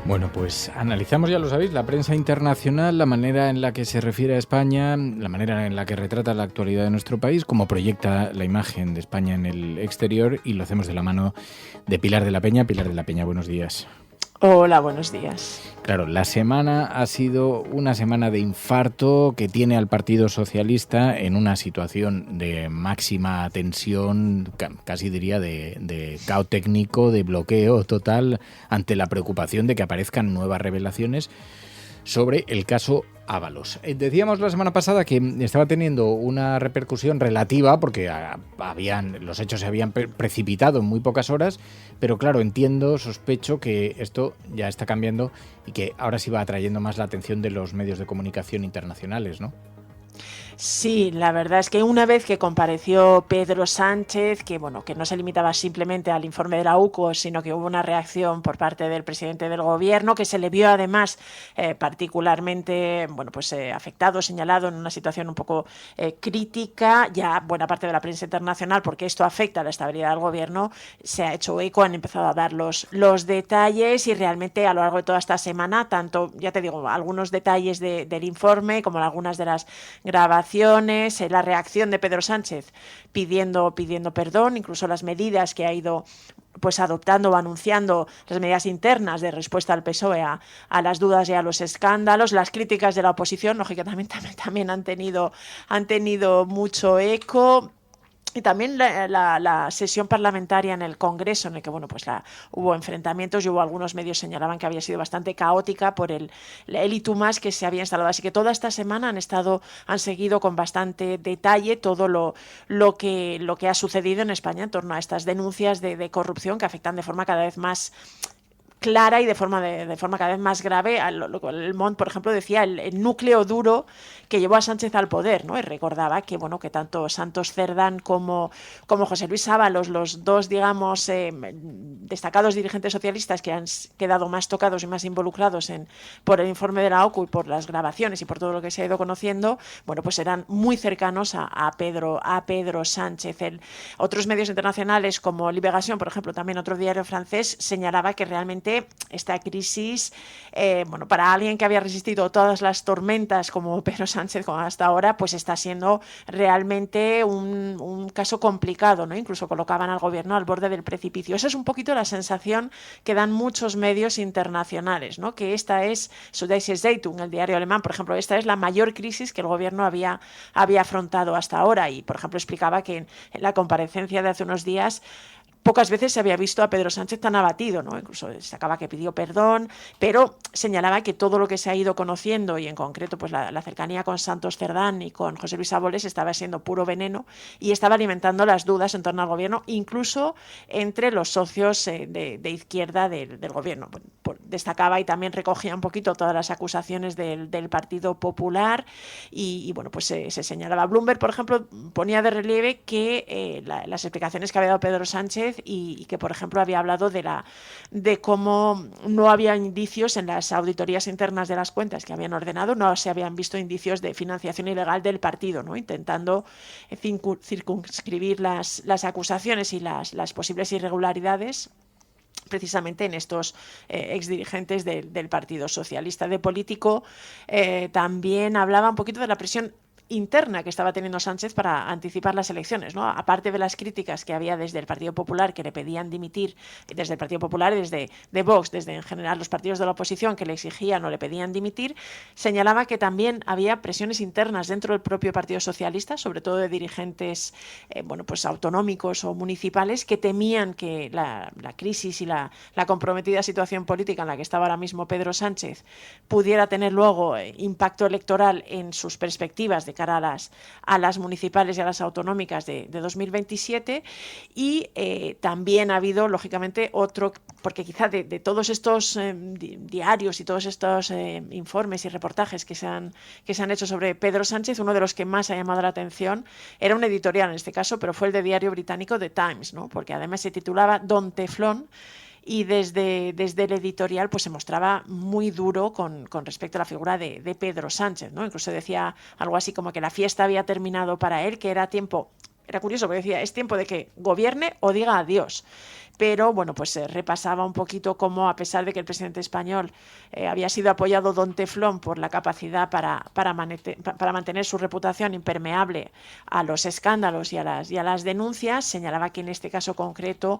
Bueno, pues analizamos, ya lo sabéis, la prensa internacional, la manera en la que se refiere a España, la manera en la que retrata la actualidad de nuestro país, cómo proyecta la imagen de España en el exterior, y lo hacemos de la mano de Pilar de la Peña. Pilar de la Peña, buenos días. Hola, buenos días. Claro, la semana ha sido una semana de infarto que tiene al Partido Socialista en una situación de máxima tensión, casi diría de caos técnico, de bloqueo total, ante la preocupación de que aparezcan nuevas revelaciones sobre el caso Ábalos. Decíamos la semana pasada que estaba teniendo una repercusión relativa porque los hechos se habían precipitado en muy pocas horas, pero claro, sospecho que esto ya está cambiando y que ahora sí va atrayendo más la atención de los medios de comunicación internacionales, ¿no? Sí, la verdad es que una vez que compareció Pedro Sánchez, que no se limitaba simplemente al informe de la UCO, sino que hubo una reacción por parte del presidente del gobierno, que se le vio además particularmente afectado, señalado en una situación un poco crítica. Ya buena parte de la prensa internacional, porque esto afecta a la estabilidad del gobierno, se ha hecho eco, han empezado a dar los detalles, y realmente a lo largo de toda esta semana, tanto, ya te digo, algunos detalles del informe como algunas de las grabaciones, la reacción de Pedro Sánchez pidiendo perdón, incluso las medidas que ha ido adoptando o anunciando, las medidas internas de respuesta al PSOE a las dudas y a los escándalos, las críticas de la oposición, lógicamente también han tenido mucho eco. Y también la sesión parlamentaria en el Congreso, en el que hubo enfrentamientos y hubo algunos medios señalaban que había sido bastante caótica por el y tú más que se había instalado. Así que toda esta semana han seguido con bastante detalle todo lo que ha sucedido en España en torno a estas denuncias de corrupción que afectan de forma cada vez más clara y de forma cada vez más grave. El Mont, por ejemplo, decía el núcleo duro que llevó a Sánchez al poder, ¿no? Y recordaba que tanto Santos Cerdán como José Luis Ábalos, los dos, destacados dirigentes socialistas que han quedado más tocados y más involucrados por el informe de la OCU y por las grabaciones y por todo lo que se ha ido conociendo, pues eran muy cercanos a Pedro Sánchez. Otros medios internacionales como Libération, por ejemplo, también otro diario francés, señalaba que realmente esta crisis, para alguien que había resistido todas las tormentas como Pedro Sánchez como hasta ahora, pues está siendo realmente un caso complicado, ¿no? Incluso colocaban al gobierno al borde del precipicio. Esa es un poquito la sensación que dan muchos medios internacionales, ¿no? Que esta es, Süddeutsche Zeitung, el diario alemán, por ejemplo, esta es la mayor crisis que el gobierno había afrontado hasta ahora. Y, por ejemplo, explicaba que en la comparecencia de hace unos días pocas veces se había visto a Pedro Sánchez tan abatido, ¿no? Incluso destacaba que pidió perdón, pero señalaba que todo lo que se ha ido conociendo y en concreto pues la cercanía con Santos Cerdán y con José Luis Ábalos estaba siendo puro veneno y estaba alimentando las dudas en torno al gobierno, incluso entre los socios de izquierda del gobierno. Destacaba y también recogía un poquito todas las acusaciones del Partido Popular y se señalaba. Bloomberg, por ejemplo, ponía de relieve que las explicaciones que había dado Pedro Sánchez y que, por ejemplo, había hablado de cómo no había indicios en las auditorías internas de las cuentas que habían ordenado, no se habían visto indicios de financiación ilegal del partido, ¿no? Intentando circunscribir las acusaciones y las posibles irregularidades precisamente en estos exdirigentes del Partido Socialista. De político también hablaba un poquito de la presión interna que estaba teniendo Sánchez para anticipar las elecciones, ¿no? Aparte de las críticas que había desde el Partido Popular que le pedían dimitir, desde el Partido Popular y desde Vox, desde en general los partidos de la oposición que le exigían o le pedían dimitir, señalaba que también había presiones internas dentro del propio Partido Socialista, sobre todo de dirigentes autonómicos o municipales que temían que la crisis y la comprometida situación política en la que estaba ahora mismo Pedro Sánchez pudiera tener luego impacto electoral en sus perspectivas de cara a las municipales y a las autonómicas de 2027 y también ha habido, lógicamente, otro, porque quizá de todos estos diarios y todos estos informes y reportajes que se han hecho sobre Pedro Sánchez, uno de los que más ha llamado la atención era un editorial en este caso, pero fue el de diario británico The Times, ¿no? Porque además se titulaba Don Teflón. Y desde el editorial pues se mostraba muy duro con respecto a la figura de Pedro Sánchez, ¿no? Incluso decía algo así como que la fiesta había terminado para él, que era curioso porque decía, es tiempo de que gobierne o diga adiós. Pero se repasaba un poquito cómo, a pesar de que el presidente español había sido apoyado don Teflón por la capacidad para mantener su reputación impermeable a los escándalos y a las denuncias, señalaba que en este caso concreto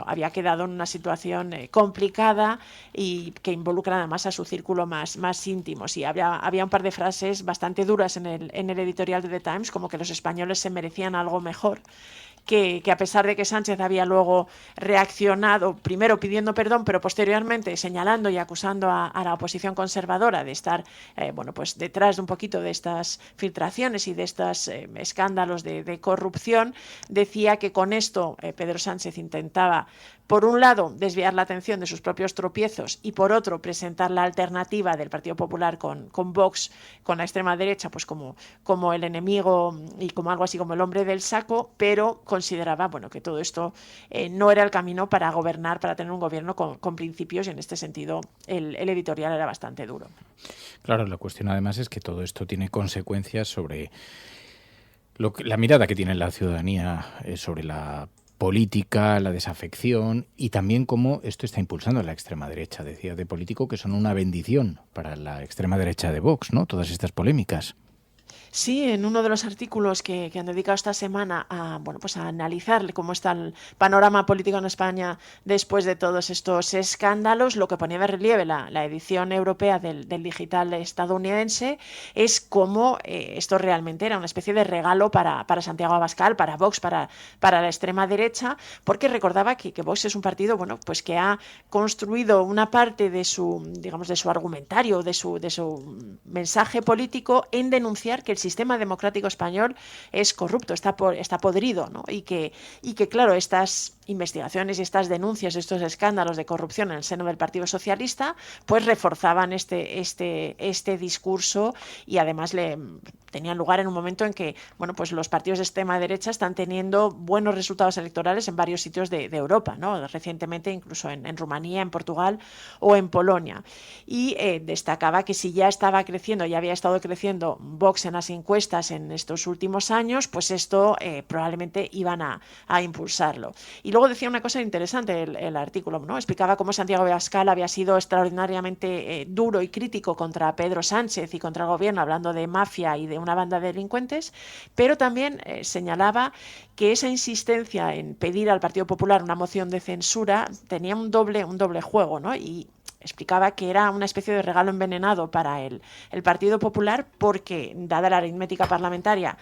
había quedado en una situación complicada y que involucra además a su círculo más íntimo. Sí, había un par de frases bastante duras en el editorial de The Times, como que los españoles se merecían algo mejor. Que a pesar de que Sánchez había luego reaccionado, primero pidiendo perdón, pero posteriormente señalando y acusando a la oposición conservadora de estar detrás de un poquito de estas filtraciones y de estos escándalos de corrupción, decía que con esto Pedro Sánchez intentaba, por un lado, desviar la atención de sus propios tropiezos y por otro, presentar la alternativa del Partido Popular con Vox, con la extrema derecha, pues como el enemigo y como algo así como el hombre del saco, pero consideraba que todo esto no era el camino para gobernar, para tener un gobierno con principios, y en este sentido el editorial era bastante duro. Claro, la cuestión además es que todo esto tiene consecuencias sobre la mirada que tiene la ciudadanía sobre la política, la desafección y también cómo esto está impulsando a la extrema derecha. Decía de político que son una bendición para la extrema derecha de Vox, ¿no? Todas estas polémicas. Sí, en uno de los artículos que han dedicado esta semana a, pues a analizar cómo está el panorama político en España después de todos estos escándalos, lo que ponía de relieve la edición europea del digital estadounidense es cómo esto realmente era una especie de regalo para Santiago Abascal, para Vox, para la extrema derecha, porque recordaba que Vox es un partido pues que ha construido una parte de su, digamos, de su argumentario, de su mensaje político en denunciar que el sistema democrático español es corrupto, está podrido, ¿no? Y que claro, estas investigaciones y estas denuncias, estos escándalos de corrupción en el seno del Partido Socialista, pues reforzaban este discurso y además tenían lugar en un momento en que, pues los partidos de extrema derecha están teniendo buenos resultados electorales en varios sitios de Europa, ¿no? Recientemente incluso en Rumanía, en Portugal o en Polonia. Y destacaba que si ya estaba creciendo, ya había estado creciendo Vox en las encuestas en estos últimos años, pues esto probablemente iban a impulsarlo. Y luego decía una cosa interesante el artículo, ¿no? Explicaba cómo Santiago Abascal había sido extraordinariamente duro y crítico contra Pedro Sánchez y contra el gobierno, hablando de mafia y de una banda de delincuentes, pero también señalaba que esa insistencia en pedir al Partido Popular una moción de censura tenía un doble juego, ¿no? Y explicaba que era una especie de regalo envenenado para el Partido Popular porque, dada la aritmética parlamentaria,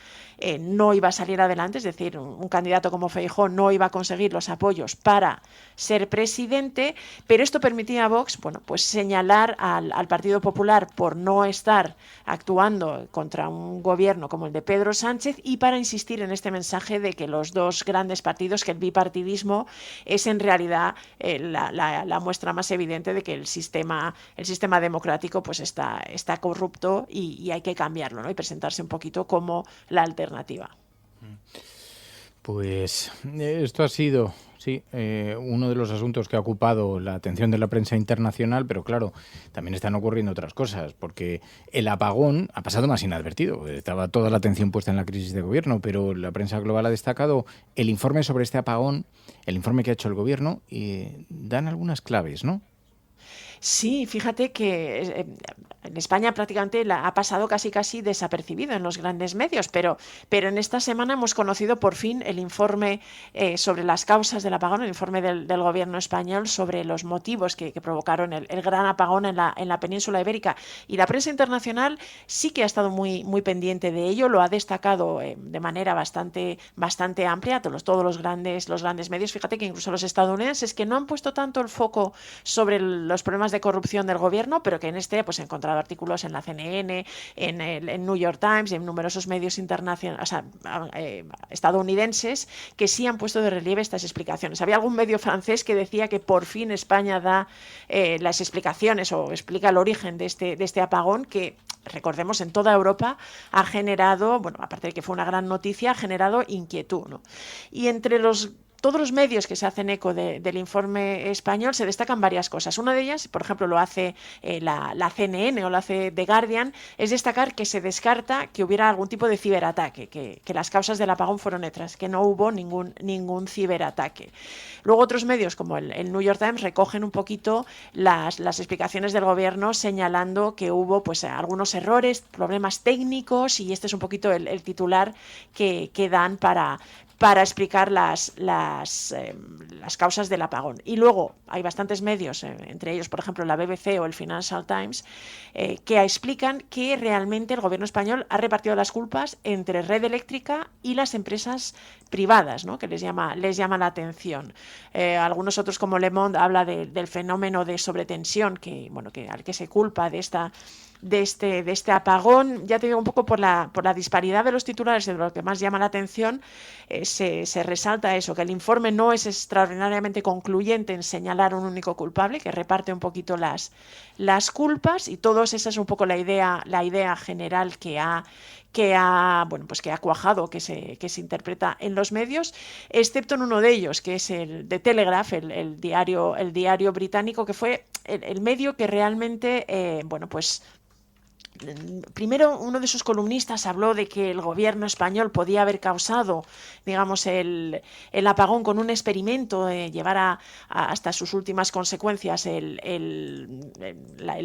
no iba a salir adelante, es decir, un candidato como Feijóo no iba a conseguir los apoyos para ser presidente, pero esto permitía a Vox, pues señalar al Partido Popular por no estar actuando contra un gobierno como el de Pedro Sánchez y para insistir en este mensaje de que los dos grandes partidos, que el bipartidismo es en realidad la muestra más evidente de que el sistema democrático pues está corrupto y hay que cambiarlo, ¿no? Y presentarse un poquito como la alternativa. Pues esto ha sido, sí, uno de los asuntos que ha ocupado la atención de la prensa internacional, pero claro, también están ocurriendo otras cosas, porque el apagón ha pasado más inadvertido. Estaba toda la atención puesta en la crisis de gobierno, pero la prensa global ha destacado el informe sobre este apagón, el informe que ha hecho el gobierno, y dan algunas claves, ¿no? Sí, fíjate que en España prácticamente ha pasado casi desapercibido en los grandes medios, pero en esta semana hemos conocido por fin el informe sobre las causas del apagón, el informe del gobierno español sobre los motivos que provocaron el gran apagón en la península ibérica. Y la prensa internacional sí que ha estado muy pendiente de ello, lo ha destacado de manera bastante amplia, todos los grandes medios. Fíjate que incluso los estadounidenses, que no han puesto tanto el foco sobre los problemas de corrupción del gobierno, pero que en pues he encontrado artículos en la CNN, en el New York Times, en numerosos medios internacionales, estadounidenses, que sí han puesto de relieve estas explicaciones. Había algún medio francés que decía que por fin España da las explicaciones o explica el origen de este apagón que, recordemos, en toda Europa ha generado, aparte de que fue una gran noticia, ha generado inquietud, ¿no? Y entre todos los medios que se hacen eco del informe español se destacan varias cosas. Una de ellas, por ejemplo, lo hace la CNN o lo hace The Guardian, es destacar que se descarta que hubiera algún tipo de ciberataque, que las causas del apagón fueron otras, que no hubo ningún ciberataque. Luego otros medios como el New York Times recogen un poquito las explicaciones del gobierno señalando que hubo pues algunos errores, problemas técnicos, y este es un poquito el titular que dan para explicar las causas del apagón. Y luego hay bastantes medios, entre ellos, por ejemplo, la BBC o el Financial Times, que explican que realmente el gobierno español ha repartido las culpas entre Red Eléctrica y las empresas privadas, ¿no? Que les llama la atención. Algunos otros, como Le Monde, habla del fenómeno de sobretensión al que se culpa de este apagón. Ya te digo, un poco por la disparidad de los titulares, de lo que más llama la atención, se resalta eso, que el informe no es extraordinariamente concluyente en señalar un único culpable, que reparte un poquito las culpas, y todos esa es un poco la idea general que ha cuajado, que se interpreta en los medios, excepto en uno de ellos, que es el de Telegraph, el diario británico, que fue el medio que realmente primero uno de sus columnistas habló de que el gobierno español podía haber causado, digamos, el apagón con un experimento, llevar hasta sus últimas consecuencias el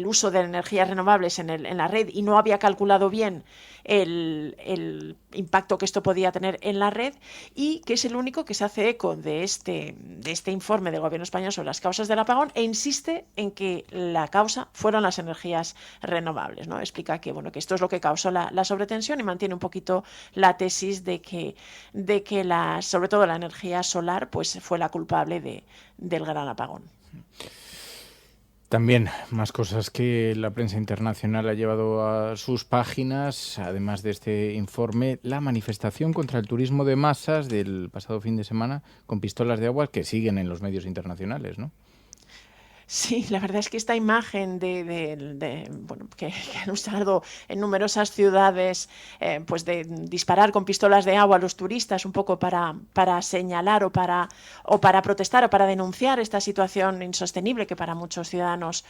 uso de energías renovables en la red, y no había calculado bien el impacto que esto podía tener en la red, y que es el único que se hace eco de este informe del gobierno español sobre las causas del apagón, e insiste en que la causa fueron las energías renovables, ¿no? Explica que, bueno, que esto es lo que causó la sobretensión, y mantiene un poquito la tesis de que sobre todo la energía solar pues fue la culpable del gran apagón. También más cosas que la prensa internacional ha llevado a sus páginas, además de este informe: la manifestación contra el turismo de masas del pasado fin de semana con pistolas de agua, que siguen en los medios internacionales, ¿no? Sí, la verdad es que esta imagen que han usado en numerosas ciudades, pues de disparar con pistolas de agua a los turistas, un poco para señalar o para protestar o para denunciar esta situación insostenible que para muchos ciudadanos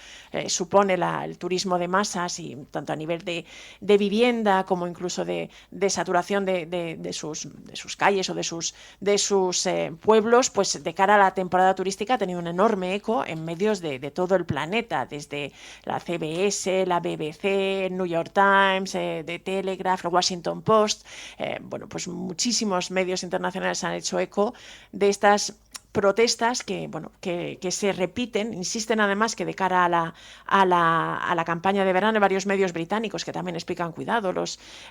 supone el turismo de masas, y tanto a nivel de vivienda como incluso de saturación de sus calles o de sus pueblos, pues de cara a la temporada turística ha tenido un enorme eco en medios de todo el planeta, desde la CBS, la BBC, New York Times, The Telegraph, el Washington Post. Bueno, pues muchísimos medios internacionales han hecho eco de estas protestas que se repiten, insisten además que de cara a la campaña de verano, hay varios medios británicos que también explican, cuidado,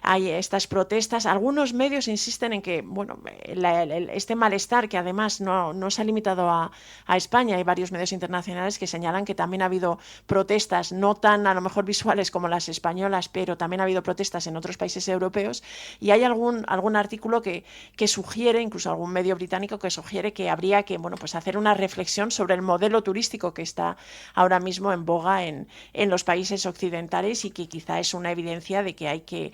hay estas protestas. Algunos medios insisten en que, bueno, este malestar, que además no se ha limitado a España, hay varios medios internacionales que señalan que también ha habido protestas, no tan a lo mejor visuales como las españolas, pero también ha habido protestas en otros países europeos, y hay algún artículo que sugiere, incluso algún medio británico que sugiere que habría que, bueno, pues hacer una reflexión sobre el modelo turístico que está ahora mismo en boga en los países occidentales, y que quizá es una evidencia de que hay que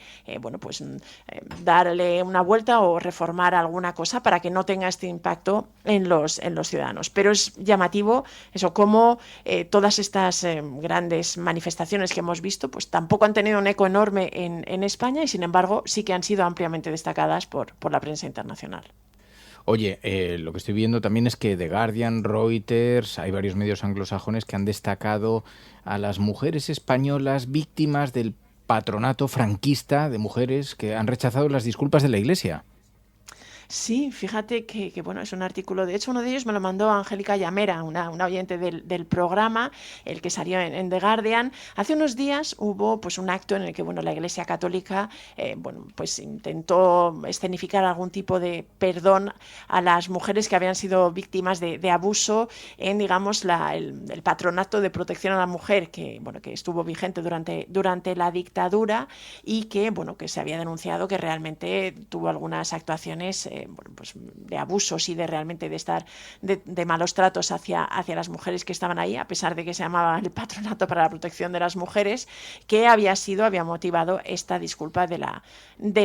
darle una vuelta o reformar alguna cosa para que no tenga este impacto en los ciudadanos. Pero es llamativo eso, cómo todas estas grandes manifestaciones que hemos visto pues tampoco han tenido un eco enorme en España, y sin embargo sí que han sido ampliamente destacadas por la prensa internacional. Oye, lo que estoy viendo también es que The Guardian, Reuters, hay varios medios anglosajones que han destacado a las mujeres españolas víctimas del patronato franquista de mujeres que han rechazado las disculpas de la Iglesia. Sí, fíjate que bueno, es un artículo, de hecho uno de ellos me lo mandó Angélica Llamera, una oyente del programa, el que salió en The Guardian. Hace unos días hubo pues un acto en el que, bueno, la Iglesia Católica pues intentó escenificar algún tipo de perdón a las mujeres que habían sido víctimas de abuso en, digamos, el patronato de protección a la mujer que estuvo vigente durante la dictadura, y que, bueno, que se había denunciado que realmente tuvo algunas actuaciones pues de abusos y de realmente de malos tratos hacia las mujeres que estaban ahí, a pesar de que se llamaba el Patronato para la Protección de las Mujeres, que había motivado esta disculpa de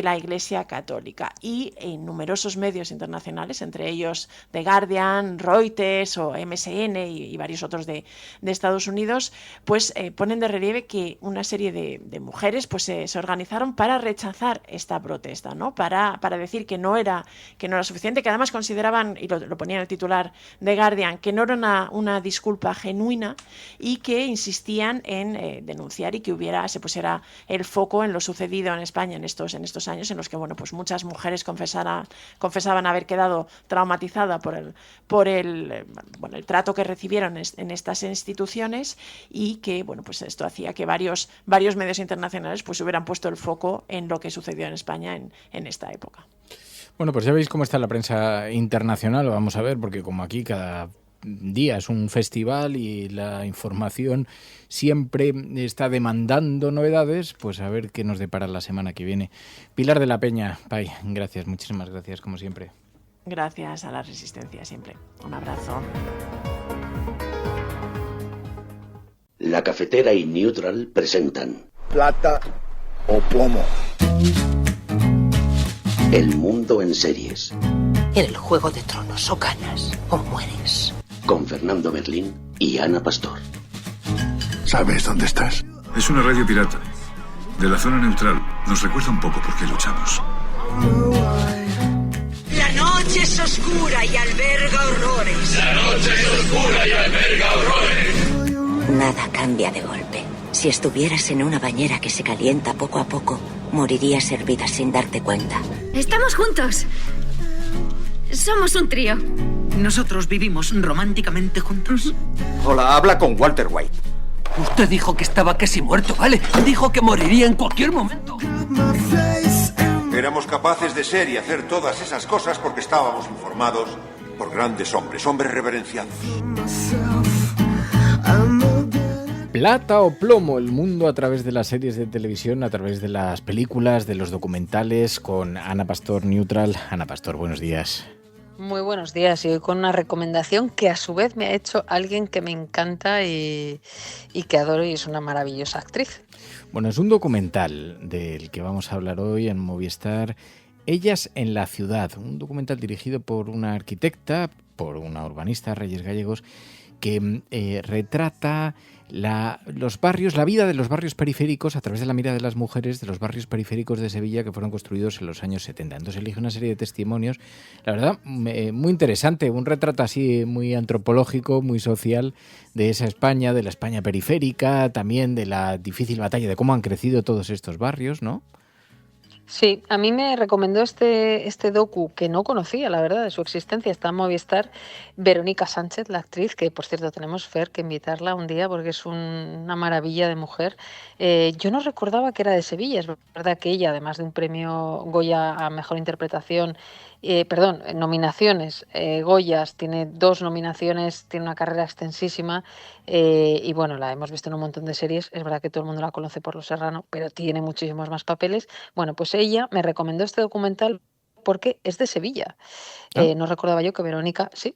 la Iglesia Católica. Y en numerosos medios internacionales, entre ellos The Guardian, Reuters o MSN y varios otros de Estados Unidos, pues ponen de relieve que una serie de mujeres pues se organizaron para rechazar esta protesta, ¿no? Para decir que no era suficiente, que además consideraban, y lo ponía en el titular de Guardian, que no era una disculpa genuina, y que insistían en denunciar y que se pusiera el foco en lo sucedido en España en estos años, en los que, bueno, pues muchas mujeres confesaban haber quedado traumatizadas por el trato que recibieron en estas instituciones, y que, bueno, pues esto hacía que varios medios internacionales pues hubieran puesto el foco en lo que sucedió en España en esta época. Bueno, pues ya veis cómo está la prensa internacional. Vamos a ver, porque como aquí cada día es un festival y la información siempre está demandando novedades, pues a ver qué nos depara la semana que viene. Pilar de la Peña, Pai, gracias, muchísimas gracias, como siempre. Gracias a la Resistencia siempre. Un abrazo. La Cafetera y Neutral presentan Plata o plomo. El mundo en series. En el Juego de Tronos, o ganas o mueres. Con Fernando Berlín y Ana Pastor. ¿Sabes dónde estás? Es una radio pirata. de la zona neutral. Nos recuerda un poco por qué luchamos. La noche es oscura y alberga horrores. La noche es oscura y alberga horrores. Nada cambia de golpe. Si estuvieras en una bañera que se calienta poco a poco, morirías hervida sin darte cuenta. Estamos juntos. Somos un trío. ¿Nosotros vivimos románticamente juntos? Hola, habla con Walter White. Usted dijo que estaba casi muerto, ¿vale? Dijo que moriría en cualquier momento. Éramos capaces de ser y hacer todas esas cosas porque estábamos informados por grandes hombres reverenciados. Plata o plomo, el mundo a través de las series de televisión, a través de las películas, de los documentales, con Ana Pastor Neutral. Ana Pastor, buenos días. Muy buenos días, y hoy con una recomendación que a su vez me ha hecho alguien que me encanta y que adoro, y es una maravillosa actriz. Bueno, es un documental del que vamos a hablar hoy en Movistar, Ellas en la ciudad, un documental dirigido por una arquitecta, por una urbanista, Reyes Gallegos, que retrata los barrios, la vida de los barrios periféricos a través de la mirada de las mujeres de los barrios periféricos de Sevilla que fueron construidos en los años 70. Entonces elige una serie de testimonios, la verdad, muy interesante, un retrato así muy antropológico, muy social de esa España, de la España periférica, también de la difícil batalla de cómo han crecido todos estos barrios, ¿no? Sí, a mí me recomendó este docu, que no conocía, la verdad, de su existencia, está en Movistar, Verónica Sánchez, la actriz, que por cierto tenemos, Fer, que invitarla un día porque es una maravilla de mujer. Yo no recordaba que era de Sevilla, es verdad que ella, además de un premio Goya a Mejor Interpretación, nominaciones, Goyas, tiene 2 nominaciones, tiene una carrera extensísima y bueno, la hemos visto en un montón de series, es verdad que todo el mundo la conoce por Los Serrano, pero tiene muchísimos más papeles. Bueno, pues ella me recomendó este documental porque es de Sevilla. No recordaba yo que Verónica, sí,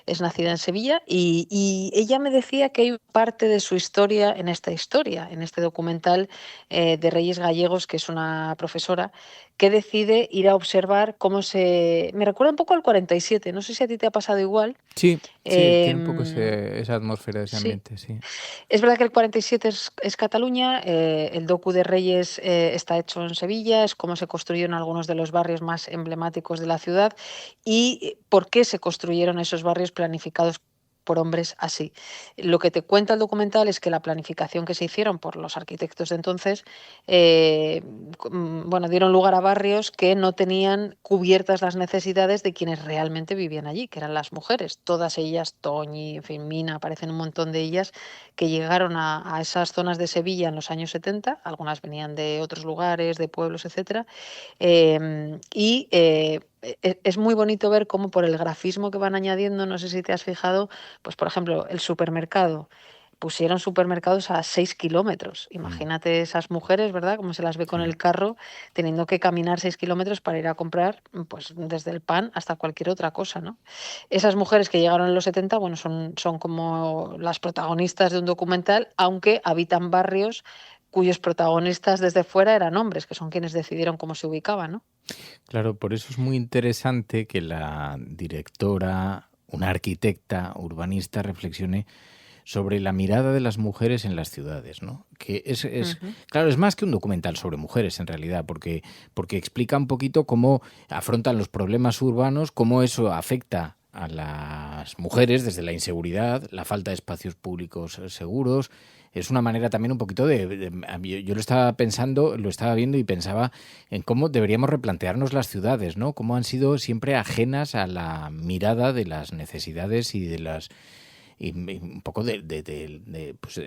es nacida en Sevilla y ella me decía que hay parte de su historia, en este documental de Reyes Gallegos, que es una profesora que decide ir a observar cómo me recuerda un poco al 47, no sé si a ti te ha pasado igual. Sí, tiene un poco esa atmósfera, ese ambiente, sí. Es verdad que el 47 es Cataluña, el docu de Reyes está hecho en Sevilla, es cómo se construyeron algunos de los barrios más emblemáticos de la ciudad y por qué se construyeron esos barrios planificados por hombres así. Lo que te cuenta el documental es que la planificación que se hicieron por los arquitectos de entonces, dieron lugar a barrios que no tenían cubiertas las necesidades de quienes realmente vivían allí, que eran las mujeres. Todas ellas, Toñi, en fin, Mina, aparecen un montón de ellas que llegaron a esas zonas de Sevilla en los años 70, algunas venían de otros lugares, de pueblos, etcétera, es muy bonito ver cómo por el grafismo que van añadiendo, no sé si te has fijado, pues por ejemplo, el supermercado. Pusieron supermercados a 6 kilómetros. Imagínate esas mujeres, ¿verdad? Cómo se las ve con el carro, teniendo que caminar 6 kilómetros para ir a comprar, pues desde el pan hasta cualquier otra cosa, ¿no? Esas mujeres que llegaron en los 70, bueno, son como las protagonistas de un documental, aunque habitan barrios cuyos protagonistas desde fuera eran hombres, que son quienes decidieron cómo se ubicaban, ¿no? Claro, por eso es muy interesante que la directora, una arquitecta urbanista, reflexione sobre la mirada de las mujeres en las ciudades, ¿no? Que claro, es más que un documental sobre mujeres en realidad, porque explica un poquito cómo afrontan los problemas urbanos, cómo eso afecta a las mujeres desde la inseguridad, la falta de espacios públicos seguros. Es una manera también un poquito yo lo estaba pensando, lo estaba viendo y pensaba en cómo deberíamos replantearnos las ciudades, ¿no? Cómo han sido siempre ajenas a la mirada de las necesidades y un poco de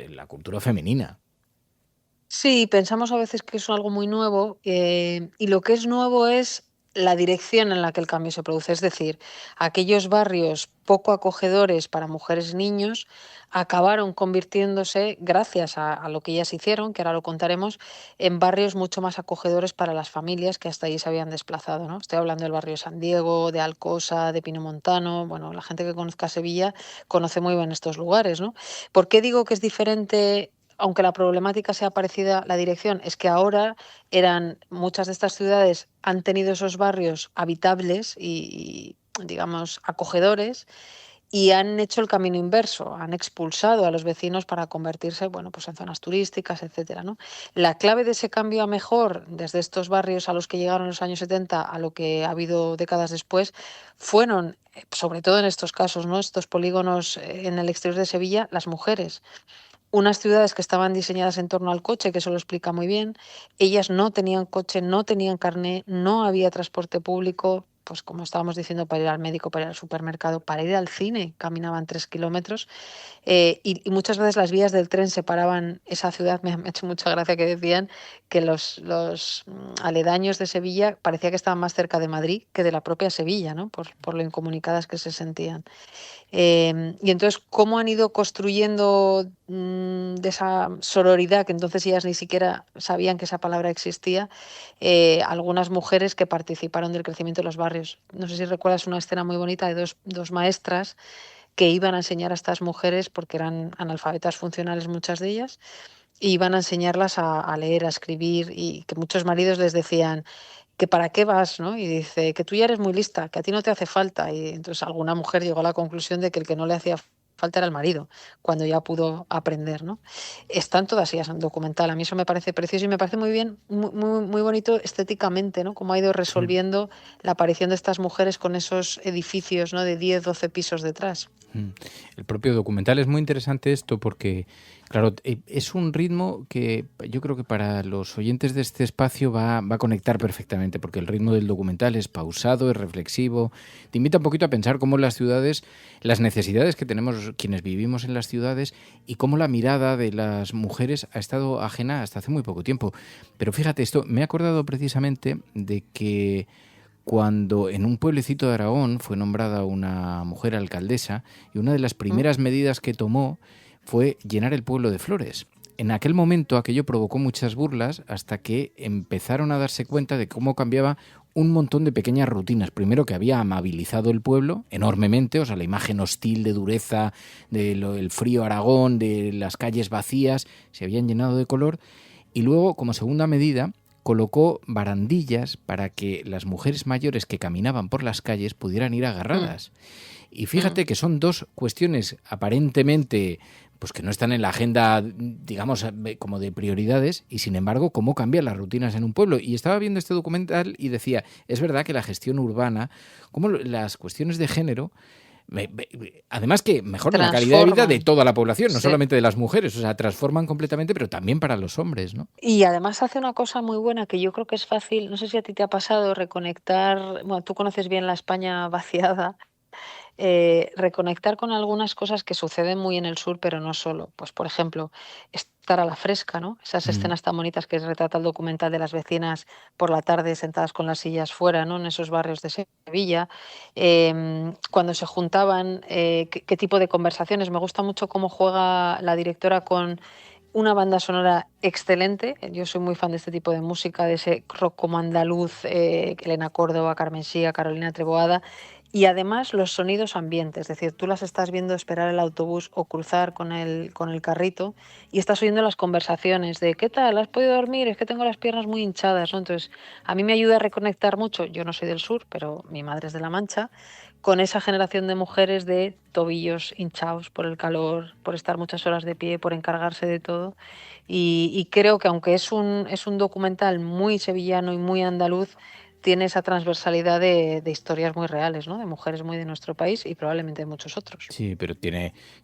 la cultura femenina. Sí, pensamos a veces que es algo muy nuevo y lo que es nuevo es la dirección en la que el cambio se produce. Es decir, aquellos barrios poco acogedores para mujeres y niños acabaron convirtiéndose, gracias a lo que ellas hicieron, que ahora lo contaremos, en barrios mucho más acogedores para las familias que hasta allí se habían desplazado, ¿no? Estoy hablando del barrio de San Diego, de Alcosa, de Pinomontano. Bueno, la gente que conozca Sevilla conoce muy bien estos lugares, ¿no? ¿Por qué digo que es diferente? Aunque la problemática sea parecida, la dirección es que ahora muchas de estas ciudades han tenido esos barrios habitables y digamos, acogedores, y han hecho el camino inverso, han expulsado a los vecinos para convertirse, bueno, pues en zonas turísticas, etcétera, ¿no? La clave de ese cambio a mejor, desde estos barrios a los que llegaron en los años 70 a lo que ha habido décadas después, fueron, sobre todo en estos casos, ¿no?, estos polígonos en el exterior de Sevilla, las mujeres. Unas ciudades que estaban diseñadas en torno al coche, que eso lo explica muy bien. Ellas no tenían coche, no tenían carné, no había transporte público, pues como estábamos diciendo, para ir al médico, para ir al supermercado, para ir al cine, caminaban 3 kilómetros. Y muchas veces las vías del tren separaban esa ciudad. Me ha hecho mucha gracia que decían que los aledaños de Sevilla parecía que estaban más cerca de Madrid que de la propia Sevilla, ¿no?, por lo incomunicadas que se sentían. Y entonces, ¿cómo han ido construyendo de esa sororidad, que entonces ellas ni siquiera sabían que esa palabra existía, algunas mujeres que participaron del crecimiento de los barrios? No sé si recuerdas una escena muy bonita de dos maestras que iban a enseñar a estas mujeres, porque eran analfabetas funcionales muchas de ellas, y iban a enseñarlas a leer, a escribir, y que muchos maridos les decían que para qué vas, ¿no? Y dice que tú ya eres muy lista, que a ti no te hace falta. Y entonces alguna mujer llegó a la conclusión de que el que no le hacía falta era el marido, cuando ya pudo aprender, ¿no? Están todas ellas en documental. A mí eso me parece precioso y me parece muy bien, muy bonito estéticamente, ¿no?, cómo ha ido resolviendo la aparición de estas mujeres con esos edificios, ¿no?, de 10, 12 pisos detrás. El propio documental es muy interesante esto porque, claro, es un ritmo que yo creo que para los oyentes de este espacio va a conectar perfectamente, porque el ritmo del documental es pausado, es reflexivo, te invita un poquito a pensar cómo las ciudades, las necesidades que tenemos quienes vivimos en las ciudades y cómo la mirada de las mujeres ha estado ajena hasta hace muy poco tiempo. Pero fíjate, esto me he acordado precisamente de que cuando en un pueblecito de Aragón fue nombrada una mujer alcaldesa y una de las primeras medidas que tomó fue llenar el pueblo de flores. En aquel momento aquello provocó muchas burlas hasta que empezaron a darse cuenta de cómo cambiaba un montón de pequeñas rutinas. Primero, que había amabilizado el pueblo enormemente, o sea, la imagen hostil de dureza, del frío Aragón, de las calles vacías, se habían llenado de color. Y luego, como segunda medida, colocó barandillas para que las mujeres mayores que caminaban por las calles pudieran ir agarradas. Y fíjate que son dos cuestiones aparentemente pues que no están en la agenda, digamos, como de prioridades, y sin embargo, cómo cambian las rutinas en un pueblo. Y estaba viendo este documental y decía, es verdad que la gestión urbana, como las cuestiones de género, además que mejoran la calidad de vida de toda la población, no solamente de las mujeres, o sea, transforman completamente, pero también para los hombres, ¿no? Y además hace una cosa muy buena que yo creo que es fácil, no sé si a ti te ha pasado reconectar, bueno, tú conoces bien la España vaciada, reconectar con algunas cosas que suceden muy en el sur, pero no solo. Pues, por ejemplo, estar a la fresca, ¿no? Esas escenas tan bonitas que retrata el documental de las vecinas por la tarde sentadas con las sillas fuera, ¿no?, en esos barrios de Sevilla. Cuando se juntaban, qué tipo de conversaciones. Me gusta mucho cómo juega la directora con una banda sonora excelente. Yo soy muy fan de este tipo de música, de ese rock como andaluz, Elena Córdoba, Carmen Sía, Carolina Treboada. Y además los sonidos ambientes, es decir, tú las estás viendo esperar el autobús o cruzar con el carrito y estás oyendo las conversaciones de ¿qué tal? ¿Has podido dormir? Es que tengo las piernas muy hinchadas, ¿no? Entonces, a mí me ayuda a reconectar mucho, yo no soy del sur, pero mi madre es de La Mancha, con esa generación de mujeres de tobillos hinchados por el calor, por estar muchas horas de pie, por encargarse de todo. Y creo que aunque es un documental muy sevillano y muy andaluz, tiene esa transversalidad de historias muy reales, ¿no?, de mujeres muy de nuestro país y probablemente de muchos otros. Sí, pero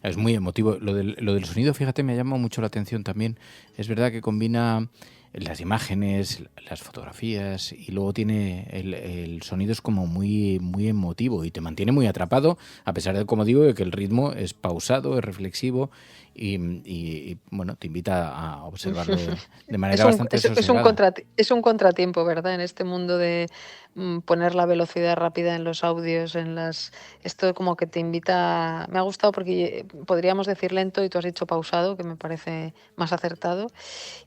es muy emotivo. Lo del sonido, fíjate, me ha llamado mucho la atención también. Es verdad que combina las imágenes, las fotografías y luego tiene el sonido es como muy, muy emotivo y te mantiene muy atrapado, a pesar de, como digo, de que el ritmo es pausado, es reflexivo y bueno, te invita a observarlo de manera bastante sosegada. Es un contratiempo, ¿verdad? En este mundo de poner la velocidad rápida en los audios, esto como que te invita. Me ha gustado porque podríamos decir lento y tú has dicho pausado, que me parece más acertado,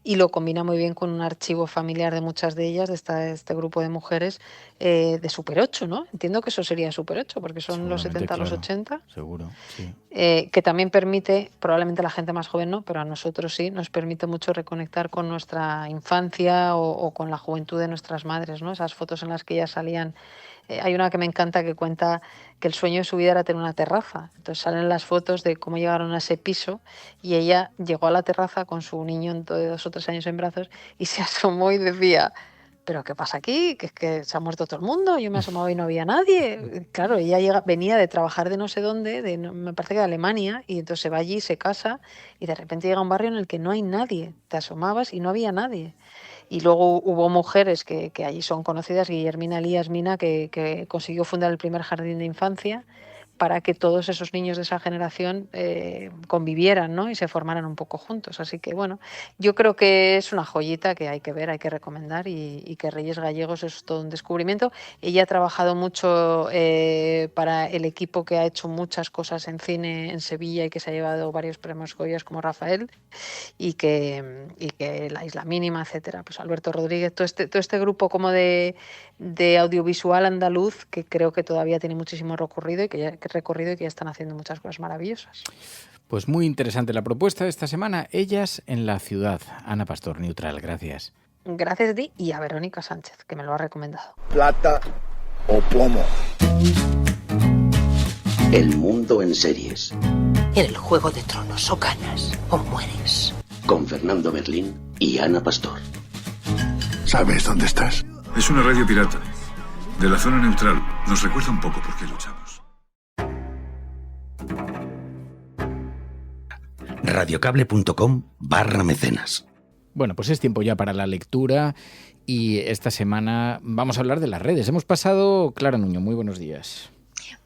y lo combina muy bien con un archivo familiar de muchas de ellas, de este grupo de mujeres de Super 8, ¿no? Entiendo que eso sería Super 8 porque son los 70, claro, los 80. Seguro, sí. Que también permite, probablemente a la gente más joven no, pero a nosotros sí, nos permite mucho reconectar con nuestra infancia o con la juventud de nuestras madres, ¿no? Esas fotos en las que ellas salían Hay una que me encanta que cuenta que el sueño de su vida era tener una terraza. Entonces salen las fotos de cómo llegaron a ese piso y ella llegó a la terraza con su niño de 2 o 3 años en brazos y se asomó y decía: ¿pero qué pasa aquí? Que es que se ha muerto todo el mundo, yo me asomaba y no había nadie. Claro, ella venía de trabajar de no sé dónde, me parece que de Alemania, y entonces se va allí, se casa y de repente llega a un barrio en el que no hay nadie. Te asomabas y no había nadie. Y luego hubo mujeres que allí son conocidas, Guillermina Elías Mina, que consiguió fundar el primer jardín de infancia para que todos esos niños de esa generación convivieran, ¿no? Y se formaran un poco juntos. Así que, bueno, yo creo que es una joyita que hay que ver, hay que recomendar, y que Reyes Gallegos es todo un descubrimiento. Ella ha trabajado mucho para el equipo que ha hecho muchas cosas en cine en Sevilla y que se ha llevado varios premios Goyas como Rafael, y que La Isla Mínima, etcétera. Pues Alberto Rodríguez, todo este grupo como de audiovisual andaluz, que creo que todavía tiene muchísimo recorrido y que ya están haciendo muchas cosas maravillosas. Pues muy interesante la propuesta de esta semana. Ellas en la ciudad. Ana Pastor, Neutral, gracias. Gracias a ti y a Verónica Sánchez, que me lo ha recomendado. Plata o plomo. El mundo en series. En el Juego de Tronos, o ganas o mueres. Con Fernando Berlín y Ana Pastor. ¿Sabes dónde estás? Es una radio pirata. De la zona neutral. Nos recuerda un poco por qué luchamos. Radiocable.com/mecenas. Bueno, pues es tiempo ya para la lectura y esta semana vamos a hablar de las redes. Hemos pasado... Clara Nuño, muy buenos días.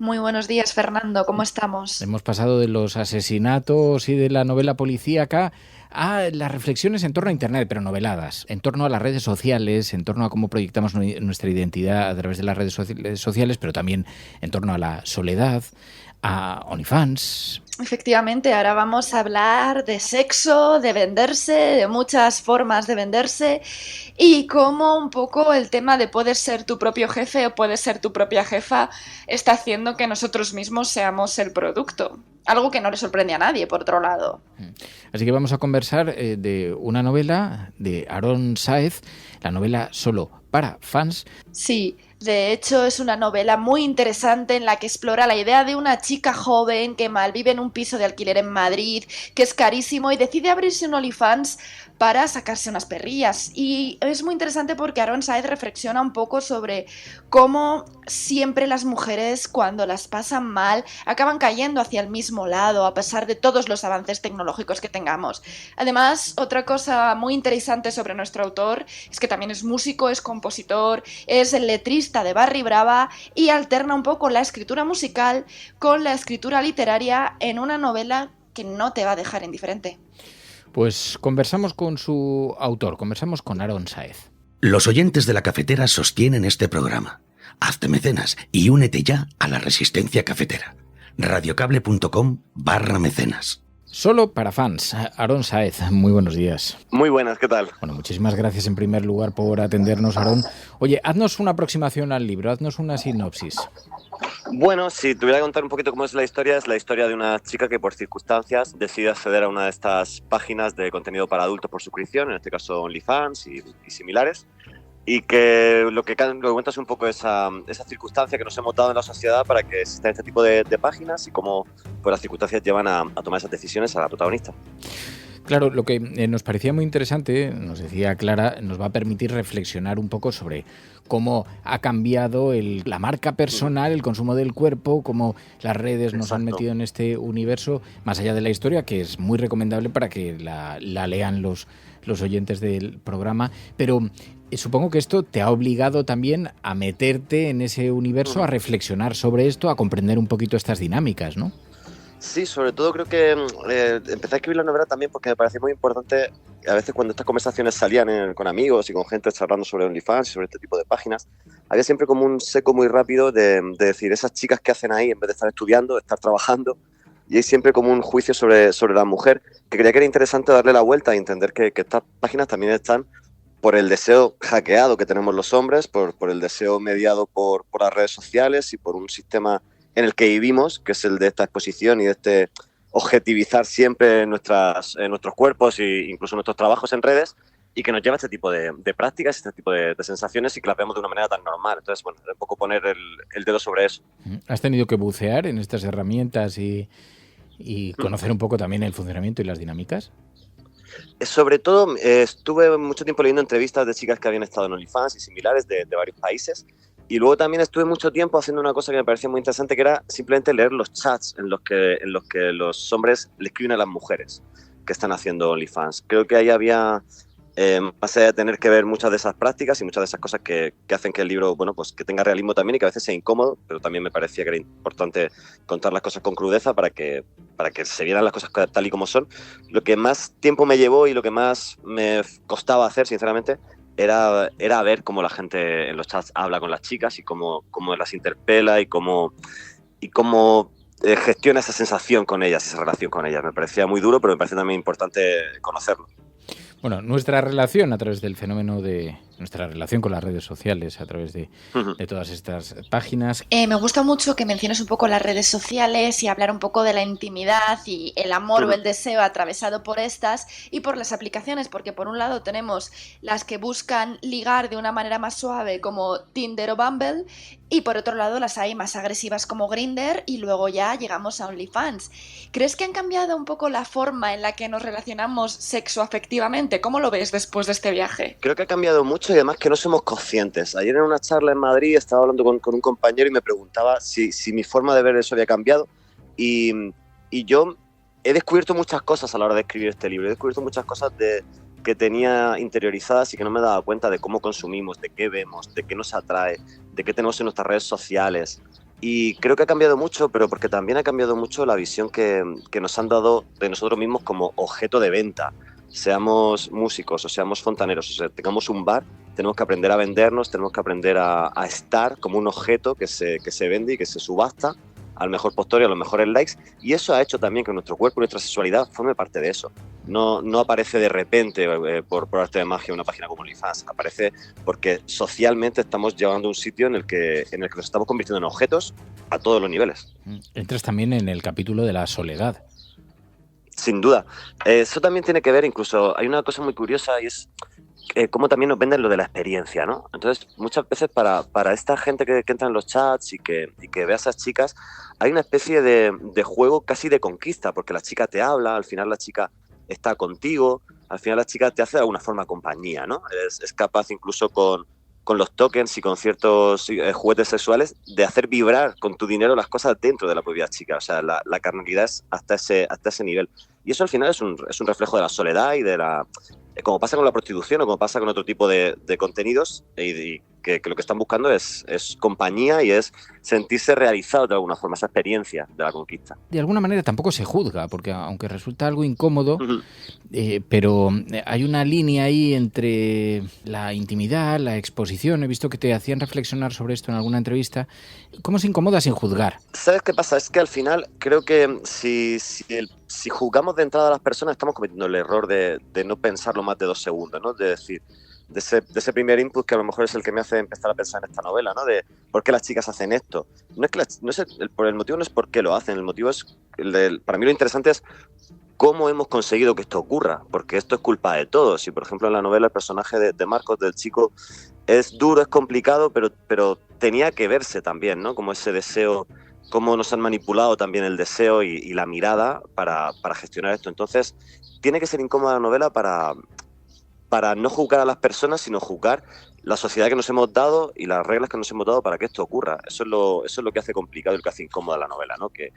Muy buenos días, Fernando. ¿Cómo estamos? Hemos pasado de los asesinatos y de la novela policíaca a las reflexiones en torno a Internet, pero noveladas, en torno a las redes sociales, en torno a cómo proyectamos nuestra identidad a través de las redes sociales, pero también en torno a la soledad, a OnlyFans. Efectivamente, ahora vamos a hablar de sexo, de venderse, de muchas formas de venderse, y cómo un poco el tema de poder ser tu propio jefe o puedes ser tu propia jefa está haciendo que nosotros mismos seamos el producto. Algo que no le sorprende a nadie, por otro lado. Así que vamos a conversar de una novela de Aarón Sáez, la novela Solo para fans. Sí, de hecho es una novela muy interesante en la que explora la idea de una chica joven que malvive en un piso de alquiler en Madrid, que es carísimo, y decide abrirse un OnlyFans para sacarse unas perrillas. Y es muy interesante porque Aarón Sáez reflexiona un poco sobre cómo siempre las mujeres, cuando las pasan mal, acaban cayendo hacia el mismo lado, a pesar de todos los avances tecnológicos que tengamos. Además, otra cosa muy interesante sobre nuestro autor es que también es músico, es compositor, es el letrista de Barry Brava y alterna un poco la escritura musical con la escritura literaria en una novela que no te va a dejar indiferente. Pues conversamos con su autor, conversamos con Aarón Sáez. Los oyentes de La Cafetera sostienen este programa. Hazte mecenas y únete ya a la resistencia cafetera. Radiocable.com/mecenas. Solo para fans. Aarón Sáez, muy buenos días. Muy buenas, ¿qué tal? Bueno, muchísimas gracias en primer lugar por atendernos, Aarón. Oye, haznos una aproximación al libro, haznos una sinopsis. Bueno, si tuviera que contar un poquito cómo es la historia de una chica que por circunstancias decide acceder a una de estas páginas de contenido para adultos por suscripción, en este caso OnlyFans y similares, y que lo que cuenta es un poco esa circunstancia que nos hemos dado en la sociedad para que existan este tipo de páginas y cómo pues, las circunstancias llevan a tomar esas decisiones a la protagonista. Claro, lo que nos parecía muy interesante, nos decía Clara, nos va a permitir reflexionar un poco sobre cómo ha cambiado la marca personal, el consumo del cuerpo, cómo las redes nos han metido en este universo, más allá de la historia, que es muy recomendable para que la lean los oyentes del programa, pero supongo que esto te ha obligado también a meterte en ese universo, a reflexionar sobre esto, a comprender un poquito estas dinámicas, ¿no? Sí, sobre todo creo que empecé a escribir la novela también porque me parecía muy importante, a veces cuando estas conversaciones salían con amigos y con gente charlando sobre OnlyFans y sobre este tipo de páginas, había siempre como un seco muy rápido de decir, esas chicas que hacen ahí en vez de estar estudiando, de estar trabajando, y hay siempre como un juicio sobre la mujer, que creía que era interesante darle la vuelta y entender que estas páginas también están por el deseo hackeado que tenemos los hombres, por el deseo mediado por las redes sociales y por un sistema en el que vivimos, que es el de esta exposición y de este objetivizar siempre nuestros cuerpos e incluso nuestros trabajos en redes, y que nos lleva a este tipo de prácticas, este tipo de sensaciones y que las vemos de una manera tan normal. Entonces, bueno, un poco poner el dedo sobre eso. ¿Has tenido que bucear en estas herramientas y conocer un poco también el funcionamiento y las dinámicas? Sobre todo, estuve mucho tiempo leyendo entrevistas de chicas que habían estado en OnlyFans y similares de varios países. Y luego también estuve mucho tiempo haciendo una cosa que me parecía muy interesante, que era simplemente leer los chats en los que los hombres le escriben a las mujeres que están haciendo OnlyFans. Creo que ahí había, más allá de tener que ver muchas de esas prácticas y muchas de esas cosas que hacen que el libro, bueno, pues que tenga realismo también y que a veces sea incómodo, pero también me parecía que era importante contar las cosas con crudeza para que se vieran las cosas tal y como son. Lo que más tiempo me llevó y lo que más me costaba hacer, sinceramente, era ver cómo la gente en los chats habla con las chicas y cómo las interpela y cómo gestiona esa sensación con ellas, esa relación con ellas. Me parecía muy duro, pero me parece también importante conocerlo. Bueno, nuestra relación a través del fenómeno de nuestra relación con las redes sociales, a través de todas estas páginas. Me gusta mucho que menciones un poco las redes sociales y hablar un poco de la intimidad y el amor o el deseo atravesado por estas y por las aplicaciones, porque por un lado tenemos las que buscan ligar de una manera más suave como Tinder o Bumble y por otro lado las hay más agresivas como Grindr y luego ya llegamos a OnlyFans. ¿Crees que han cambiado un poco la forma en la que nos relacionamos sexoafectivamente? ¿Cómo lo ves después de este viaje? Creo que ha cambiado mucho y además que no somos conscientes. Ayer en una charla en Madrid estaba hablando con un compañero y me preguntaba si mi forma de ver eso había cambiado y yo he descubierto muchas cosas a la hora de escribir este libro. He descubierto muchas cosas que tenía interiorizadas y que no me daba cuenta de cómo consumimos, de qué vemos, de qué nos atrae, de qué tenemos en nuestras redes sociales. Y creo que ha cambiado mucho, pero porque también ha cambiado mucho la visión que nos han dado de nosotros mismos como objeto de venta. Seamos músicos o seamos fontaneros, o sea, tengamos un bar, tenemos que aprender a vendernos, tenemos que aprender a estar como un objeto que se vende y que se subasta al mejor postor y a los mejores likes, y eso ha hecho también que nuestro cuerpo y nuestra sexualidad forme parte de eso. No aparece de repente por arte de magia una página como OnlyFans, aparece porque socialmente estamos llevando a un sitio en el que nos estamos convirtiendo en objetos a todos los niveles. Entras también en el capítulo de la soledad. Sin duda. Eso también tiene que ver, incluso hay una cosa muy curiosa y es cómo también nos venden lo de la experiencia, ¿no? Entonces, muchas veces para esta gente que entra en los chats y que ve a esas chicas, hay una especie de juego casi de conquista, porque la chica te habla, al final la chica está contigo, al final la chica te hace de alguna forma compañía, ¿no? Es capaz incluso con los tokens y con ciertos juguetes sexuales de hacer vibrar con tu dinero las cosas dentro de la propia chica. O sea, la carnalidad es hasta ese nivel. Y eso al final es un reflejo de la soledad y de la... Como pasa con la prostitución o como pasa con otro tipo de contenidos, y que lo que están buscando es compañía y es sentirse realizado de alguna forma, esa experiencia de la conquista. De alguna manera tampoco se juzga, porque aunque resulta algo incómodo, pero hay una línea ahí entre la intimidad, la exposición. He visto que te hacían reflexionar sobre esto en alguna entrevista. ¿Cómo se incomoda sin juzgar? ¿Sabes qué pasa? Es que al final creo que si juzgamos de entrada a las personas, estamos cometiendo el error de no pensarlo más de 2 segundos, ¿no? De decir, de ese primer input que a lo mejor es el que me hace empezar a pensar en esta novela, ¿no? De por qué las chicas hacen esto. El motivo no es por qué lo hacen, el motivo es, para mí lo interesante es cómo hemos conseguido que esto ocurra, porque esto es culpa de todos. Y por ejemplo en la novela el personaje de Marcos, del chico, es duro, es complicado, pero tenía que verse también, ¿no? Como ese deseo, cómo nos han manipulado también el deseo y la mirada para gestionar esto. Entonces tiene que ser incómoda la novela para no juzgar a las personas, sino juzgar la sociedad que nos hemos dado y las reglas que nos hemos dado para que esto ocurra. Eso es lo que hace complicado y lo que hace incómoda la novela, ¿no? Que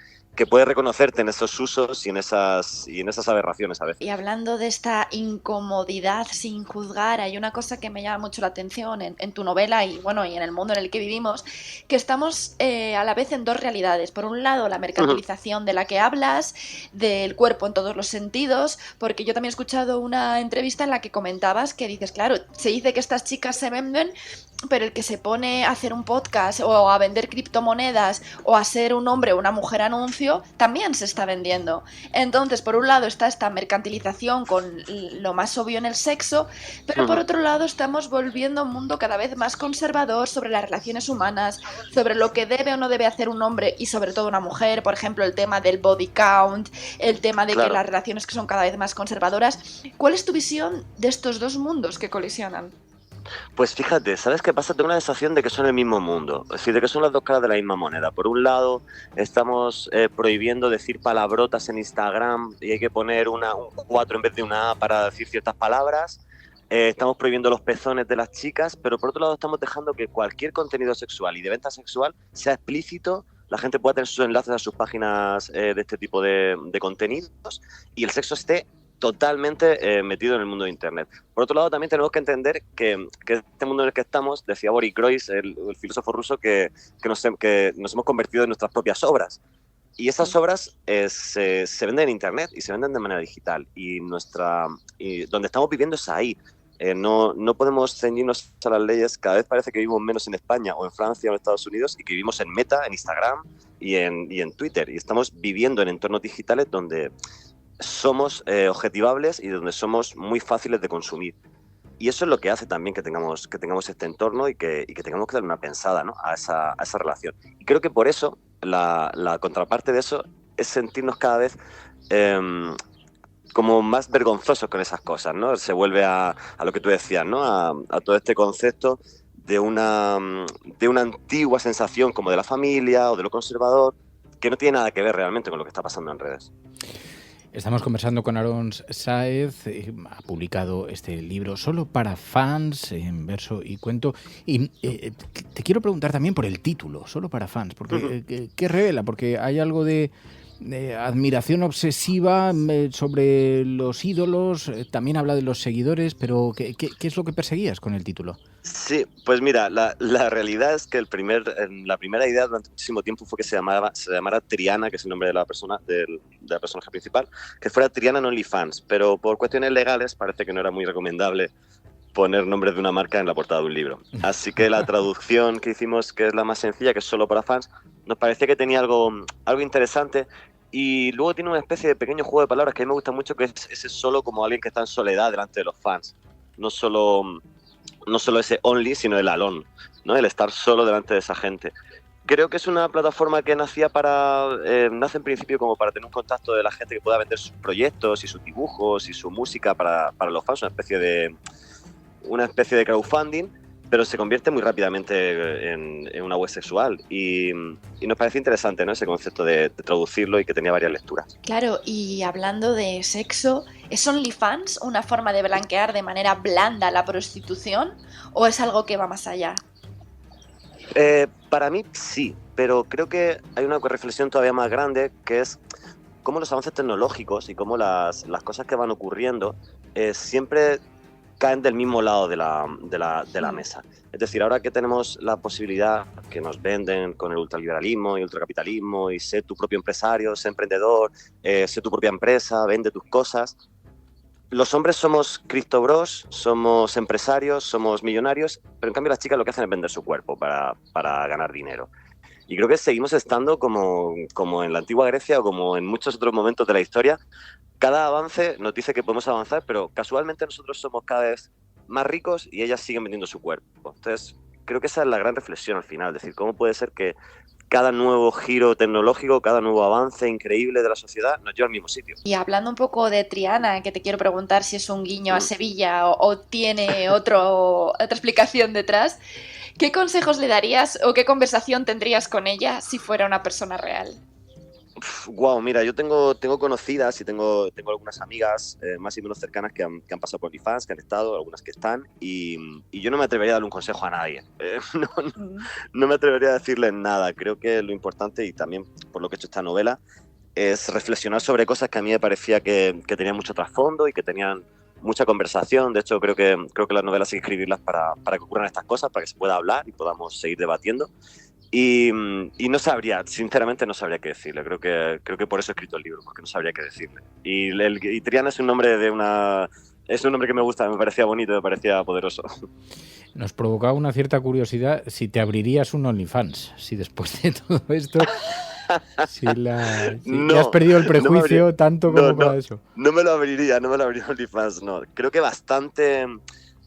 puedes reconocerte en esos usos y en esas aberraciones a veces. Y hablando de esta incomodidad sin juzgar, hay una cosa que me llama mucho la atención en tu novela y en el mundo en el que vivimos, que estamos a la vez en 2 realidades. Por un lado, la mercantilización de la que hablas, del cuerpo en todos los sentidos, porque yo también he escuchado una entrevista en la que comentabas que dices, claro, se dice que estas chicas se venden, pero el que se pone a hacer un podcast o a vender criptomonedas o a ser un hombre o una mujer anuncio, también se está vendiendo. Entonces, por un lado está esta mercantilización con lo más obvio en el sexo, pero por otro lado estamos volviendo a un mundo cada vez más conservador sobre las relaciones humanas, sobre lo que debe o no debe hacer un hombre y sobre todo una mujer. Por ejemplo, el tema del body count, el tema de que las relaciones que son cada vez más conservadoras. ¿Cuál es tu visión de estos dos mundos que colisionan? Pues fíjate, ¿sabes qué pasa? Tengo la sensación de que son el mismo mundo, es decir, de que son las dos caras de la misma moneda. Por un lado, estamos prohibiendo decir palabrotas en Instagram y hay que poner un 4 en vez de una A para decir ciertas palabras. Estamos prohibiendo los pezones de las chicas, pero por otro lado estamos dejando que cualquier contenido sexual y de venta sexual sea explícito, la gente pueda tener sus enlaces a sus páginas de este tipo de contenidos y el sexo esté totalmente metido en el mundo de Internet. Por otro lado, también tenemos que entender que este mundo en el que estamos, decía Boris Groys, el filósofo ruso, que nos hemos convertido en nuestras propias obras. Y esas obras se venden en Internet y se venden de manera digital. Y donde estamos viviendo es ahí. No podemos ceñirnos a las leyes. Cada vez parece que vivimos menos en España o en Francia o en Estados Unidos y que vivimos en Meta, en Instagram y en Twitter. Y estamos viviendo en entornos digitales donde somos objetivables y donde somos muy fáciles de consumir. Y eso es lo que hace también que tengamos este entorno y que tengamos que dar una pensada, ¿no? a esa relación. Y creo que por eso la contraparte de eso es sentirnos cada vez como más vergonzosos con esas cosas, ¿no? Se vuelve a lo que tú decías, ¿no? A todo este concepto de una antigua sensación como de la familia o de lo conservador, que no tiene nada que ver realmente con lo que está pasando en redes. Estamos conversando con Aarón Sáez, ha publicado este libro Solo para fans, en verso y cuento. Y te quiero preguntar también por el título, Solo para fans, porque ¿qué revela? Porque hay algo de admiración obsesiva sobre los ídolos, también habla de los seguidores, pero ¿qué es lo que perseguías con el título? Sí, pues mira, la realidad es que la primera idea durante muchísimo tiempo fue que se llamara Triana, que es el nombre de la persona, del personaje principal, que fuera Triana en OnlyFans, pero por cuestiones legales parece que no era muy recomendable poner nombres de una marca en la portada de un libro. Así que la traducción que hicimos, que es la más sencilla, que es Solo para fans, nos parecía que tenía algo interesante. Y luego tiene una especie de pequeño juego de palabras que a mí me gusta mucho, que es ese solo como alguien que está en soledad delante de los fans. No solo ese only, sino el alone, ¿no? El estar solo delante de esa gente. Creo que es una plataforma que nace en principio como para tener un contacto de la gente que pueda vender sus proyectos y sus dibujos y su música para los fans, una especie de crowdfunding, pero se convierte muy rápidamente en una web sexual y nos parece interesante, ¿no? Ese concepto de traducirlo y que tenía varias lecturas. Claro, y hablando de sexo, ¿es OnlyFans una forma de blanquear de manera blanda la prostitución o es algo que va más allá? Para mí sí, pero creo que hay una reflexión todavía más grande, que es cómo los avances tecnológicos y cómo las cosas que van ocurriendo siempre caen del mismo lado de la mesa. Es decir, ahora que tenemos la posibilidad que nos venden con el ultraliberalismo y ultracapitalismo y sé tu propio empresario, sé emprendedor, sé tu propia empresa, vende tus cosas, los hombres somos criptobros, somos empresarios, somos millonarios, pero en cambio las chicas lo que hacen es vender su cuerpo para ganar dinero. Y creo que seguimos estando como en la antigua Grecia o como en muchos otros momentos de la historia. Cada avance nos dice que podemos avanzar, pero casualmente nosotros somos cada vez más ricos y ellas siguen vendiendo su cuerpo. Entonces, creo que esa es la gran reflexión al final. Es decir, ¿cómo puede ser que cada nuevo giro tecnológico, cada nuevo avance increíble de la sociedad nos lleva al mismo sitio? Y hablando un poco de Triana, que te quiero preguntar si es un guiño a Sevilla o tiene otra explicación detrás, ¿qué consejos le darías o qué conversación tendrías con ella si fuera una persona real? Wow, mira, yo tengo conocidas y tengo algunas amigas más y menos cercanas que han pasado por OnlyFans, que han estado, algunas que están, y yo no me atrevería a darle un consejo a nadie. No me atrevería a decirles nada. Creo que lo importante, y también por lo que he hecho esta novela, es reflexionar sobre cosas que a mí me parecía que tenían mucho trasfondo y que tenían mucha conversación. De hecho, creo que las novelas hay que escribirlas para que ocurran estas cosas, para que se pueda hablar y podamos seguir debatiendo. Y sinceramente no sabría qué decirle. Creo que por eso he escrito el libro, porque no sabría qué decirle. Y Triana es un nombre de una es un nombre que me gusta, me parecía bonito, me parecía poderoso. Nos provocaba una cierta curiosidad si te abrirías un OnlyFans, si después de todo esto... Si has perdido el prejuicio tanto como para eso. No me lo abriría OnlyFans, no. Creo que bastante...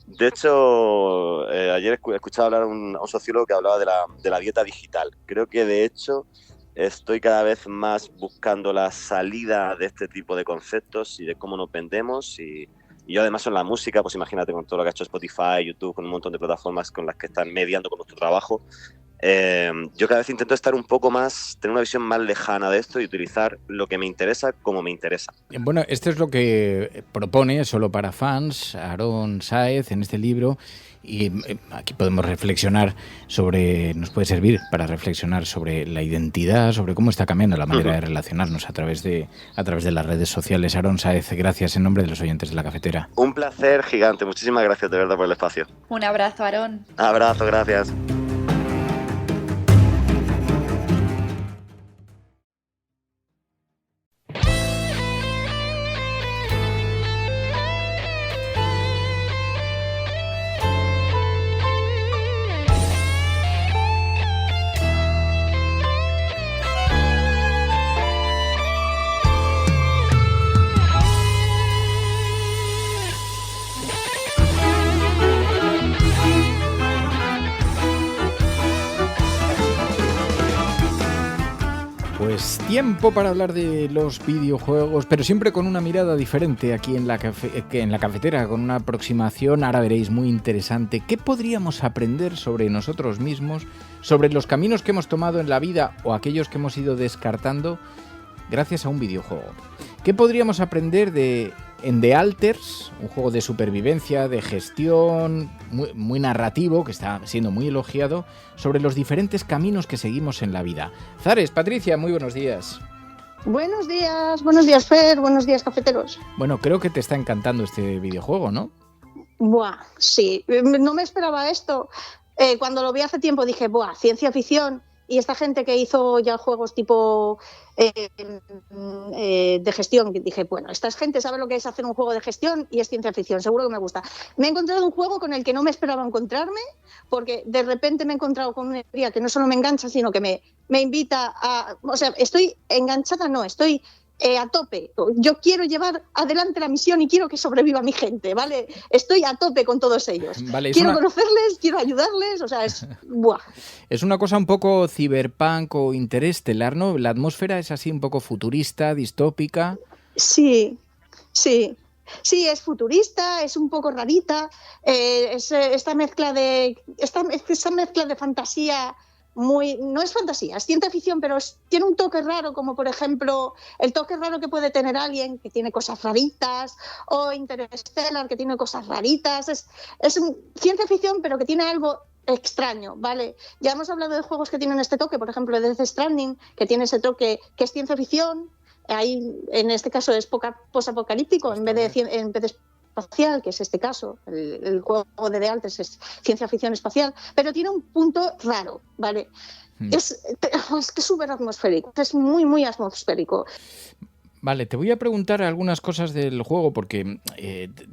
De hecho, ayer escuchaba hablar a un sociólogo que hablaba de la dieta digital. Creo que, de hecho, estoy cada vez más buscando la salida de este tipo de conceptos y de cómo nos vendemos. Y yo, además, en la música, pues imagínate con todo lo que ha hecho Spotify, YouTube, con un montón de plataformas con las que están mediando con nuestro trabajo. Yo cada vez intento estar un poco más, tener una visión más lejana de esto y utilizar lo que me interesa como me interesa. Bueno, esto es lo que propone Solo para Fans Aaron Sáez en este libro, y aquí podemos reflexionar nos puede servir para reflexionar sobre la identidad, sobre cómo está cambiando la manera de relacionarnos a través de las redes sociales. Aaron Sáez, gracias en nombre de los oyentes de La Cafetera. Un placer gigante, muchísimas gracias de verdad por el espacio. Un abrazo, Aaron. Abrazo, gracias. Pues tiempo para hablar de los videojuegos, pero siempre con una mirada diferente aquí en la cafetera, con una aproximación, ahora veréis, muy interesante. ¿Qué podríamos aprender sobre nosotros mismos, sobre los caminos que hemos tomado en la vida o aquellos que hemos ido descartando gracias a un videojuego? ¿Qué podríamos aprender en The Alters, un juego de supervivencia, de gestión, muy narrativo, que está siendo muy elogiado, sobre los diferentes caminos que seguimos en la vida? Zares, Patricia, muy buenos días. Buenos días Fer, buenos días cafeteros. Bueno, creo que te está encantando este videojuego, ¿no? Buah, sí, no me esperaba esto. Cuando lo vi hace tiempo dije, buah, ciencia ficción. Y esta gente que hizo ya juegos tipo de gestión, dije, bueno, esta gente sabe lo que es hacer un juego de gestión y es ciencia ficción, seguro que me gusta. Me he encontrado un juego con el que no me esperaba encontrarme, porque de repente me he encontrado con una idea que no solo me engancha, sino que me invita a... O sea, estoy enganchada, no, estoy... a tope. Yo quiero llevar adelante la misión y quiero que sobreviva mi gente, ¿vale? Estoy a tope con todos ellos. Vale, quiero conocerles, quiero ayudarles, o sea, es... ¡buah! Es una cosa un poco cyberpunk o interestelar, ¿no? La atmósfera es así un poco futurista, distópica. Sí. Sí, es futurista, es un poco rarita, es esta mezcla de fantasía. No es fantasía, es ciencia ficción, pero tiene un toque raro, como por ejemplo el toque raro que puede tener alguien que tiene cosas raritas, o Interstellar, que tiene cosas raritas. Es ciencia ficción, pero que tiene algo extraño, ¿vale? Ya hemos hablado de juegos que tienen este toque, por ejemplo Death Stranding, que tiene ese toque que es ciencia ficción. Ahí, en este caso, es posapocalíptico en vez de espacial, que es este caso. El juego de The Alters es ciencia ficción espacial, pero tiene un punto raro, ¿vale? Es que es súper atmosférico, es muy, muy atmosférico. Vale, te voy a preguntar algunas cosas del juego porque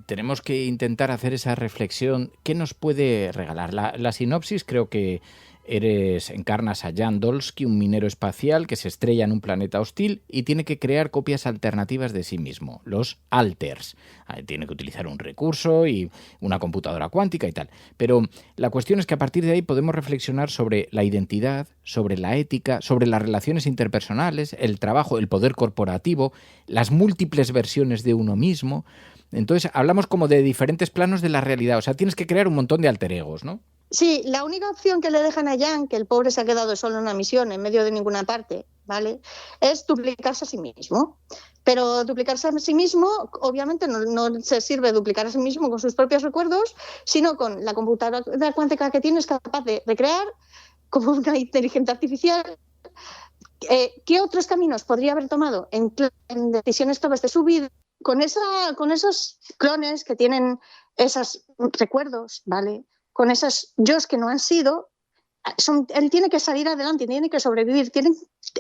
tenemos que intentar hacer esa reflexión. ¿Qué nos puede regalar? La sinopsis creo que encarnas a Jan Dolsky, un minero espacial que se estrella en un planeta hostil y tiene que crear copias alternativas de sí mismo, los alters. Tiene que utilizar un recurso y una computadora cuántica y tal. Pero la cuestión es que a partir de ahí podemos reflexionar sobre la identidad, sobre la ética, sobre las relaciones interpersonales, el trabajo, el poder corporativo, las múltiples versiones de uno mismo. Entonces hablamos como de diferentes planos de la realidad. O sea, tienes que crear un montón de alter egos, ¿no? Sí, la única opción que le dejan a Jan, que el pobre se ha quedado solo en una misión, en medio de ninguna parte, ¿vale?, es duplicarse a sí mismo. Pero duplicarse a sí mismo, obviamente, no se sirve duplicar a sí mismo con sus propios recuerdos, sino con la computadora cuántica que tiene, es capaz de recrear como una inteligencia artificial. ¿Qué otros caminos podría haber tomado en decisiones claves de su vida? Con esos clones que tienen esos recuerdos, ¿vale?, con esos yos que no han sido, él tiene que salir adelante, tiene que sobrevivir,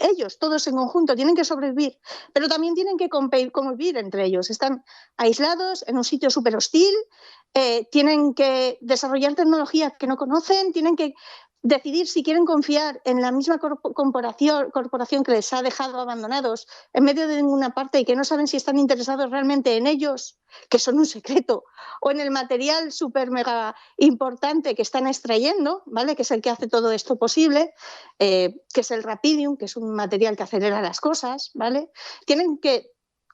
ellos todos en conjunto tienen que sobrevivir, pero también tienen que convivir entre ellos. Están aislados en un sitio súper hostil, tienen que desarrollar tecnología que no conocen, tienen que decidir si quieren confiar en la misma corporación que les ha dejado abandonados en medio de ninguna parte y que no saben si están interesados realmente en ellos, que son un secreto, o en el material súper mega importante que están extrayendo, ¿vale? Que es el que hace todo esto posible, que es el Rapidium, que es un material que acelera las cosas, ¿vale? Tienen que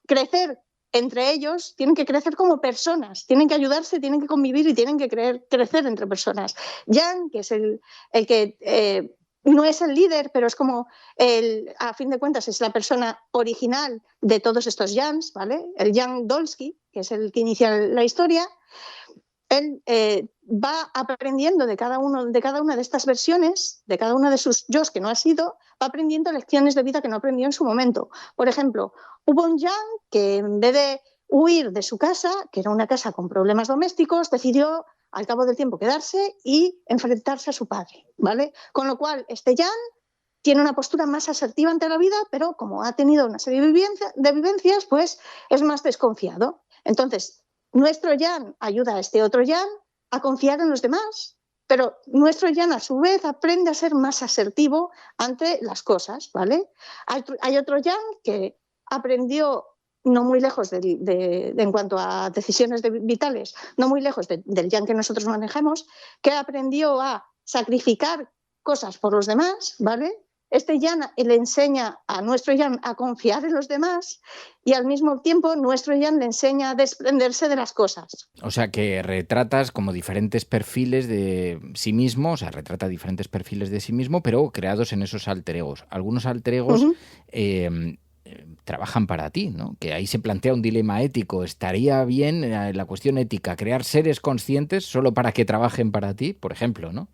crecer entre ellos, tienen que crecer como personas, tienen que ayudarse, tienen que convivir y tienen que crecer entre personas. Jan, que es el que no es el líder, pero es como, a fin de cuentas, es la persona original de todos estos Jans, ¿vale? El Jan Dolsky, que es el que inicia la historia. Él va aprendiendo de cada una de estas versiones, de cada uno de sus yo que no ha sido, va aprendiendo lecciones de vida que no aprendió en su momento. Por ejemplo, hubo un Jan que en vez de huir de su casa, que era una casa con problemas domésticos, decidió al cabo del tiempo quedarse y enfrentarse a su padre, ¿vale? Con lo cual, este Jan tiene una postura más asertiva ante la vida, pero como ha tenido una serie de vivencias, pues es más desconfiado. Entonces, nuestro Jan ayuda a este otro Jan a confiar en los demás, pero nuestro Jan a su vez aprende a ser más asertivo ante las cosas, ¿vale? Hay otro Jan que aprendió no muy lejos en cuanto a decisiones vitales, no muy lejos del Jan que nosotros manejamos, que aprendió a sacrificar cosas por los demás, ¿vale? Este Jan le enseña a nuestro Jan a confiar en los demás y al mismo tiempo nuestro Jan le enseña a desprenderse de las cosas. O sea que retratas como diferentes perfiles de sí mismo, o sea, retrata diferentes perfiles de sí mismo, pero creados en esos alter egos. Algunos alter egos trabajan para ti, ¿no? Que ahí se plantea un dilema ético. ¿Estaría bien la cuestión ética crear seres conscientes solo para que trabajen para ti, por ejemplo, ¿no?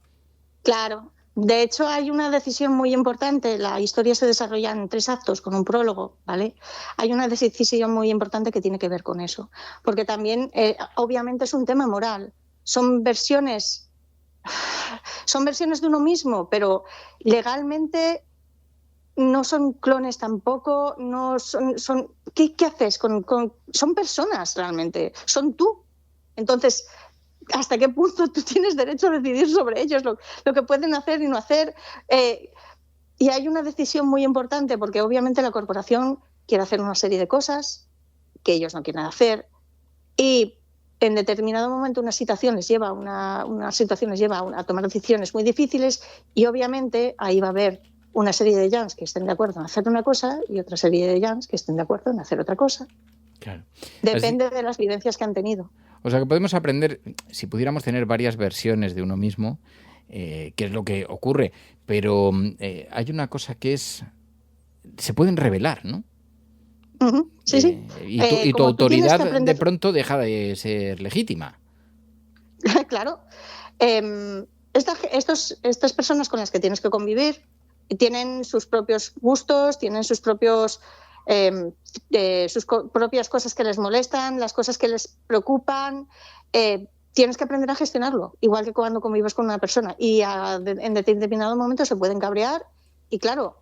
Claro. De hecho, hay una decisión muy importante. La historia se desarrolla en 3 actos con un prólogo, ¿vale? Hay una decisión muy importante que tiene que ver con eso. Porque también, obviamente, es un tema moral. Son versiones de uno mismo, pero legalmente no son clones tampoco. No son ¿qué haces? Son personas realmente. Son tú. Entonces, ¿hasta qué punto tú tienes derecho a decidir sobre ellos, lo que pueden hacer y no hacer? Y hay una decisión muy importante porque obviamente la corporación quiere hacer una serie de cosas que ellos no quieren hacer y en determinado momento una situación les lleva a tomar decisiones muy difíciles y obviamente ahí va a haber una serie de Jans que estén de acuerdo en hacer una cosa y otra serie de Jans que estén de acuerdo en hacer otra cosa. Claro. Depende de las vivencias que han tenido. O sea que podemos aprender, si pudiéramos tener varias versiones de uno mismo, que es lo que ocurre, pero hay una cosa que se pueden revelar, ¿no? Uh-huh. Sí. Y tu autoridad de pronto deja de ser legítima. Claro. Estas personas con las que tienes que convivir tienen sus propios gustos, tienen sus propias cosas que les molestan, las cosas que les preocupan. Tienes que aprender a gestionarlo, igual que cuando convives con una persona. Y en determinado momento se pueden cabrear y, claro,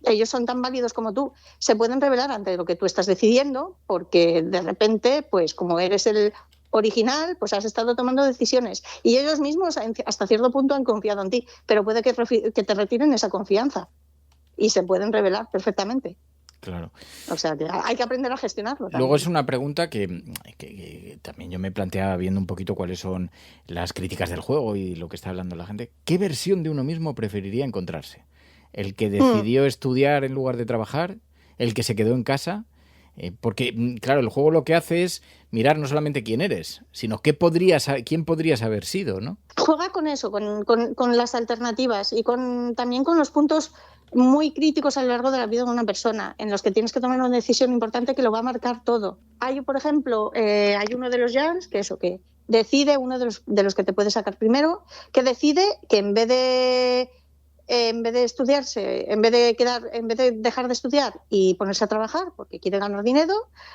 ellos son tan válidos como tú. Se pueden rebelar ante lo que tú estás decidiendo porque de repente, pues como eres el original, pues has estado tomando decisiones y ellos mismos hasta cierto punto han confiado en ti, pero puede que te retiren esa confianza y se pueden rebelar perfectamente. Claro. O sea, hay que aprender a gestionarlo también. Luego es una pregunta que también yo me planteaba viendo un poquito cuáles son las críticas del juego y lo que está hablando la gente. ¿Qué versión de uno mismo preferiría encontrarse? ¿El que decidió estudiar en lugar de trabajar? ¿El que se quedó en casa? Porque, claro, el juego lo que hace es mirar no solamente quién eres, sino quién podrías haber sido, ¿no? Juega con eso, con las alternativas y también con los puntos muy críticos a lo largo de la vida de una persona, en los que tienes que tomar una decisión importante que lo va a marcar todo. Hay, por ejemplo, hay uno de los Jans, que decide, uno de los que te puede sacar primero, que decide que en vez de estudiarse, en vez de dejar de estudiar y ponerse a trabajar porque quiere ganar dinero,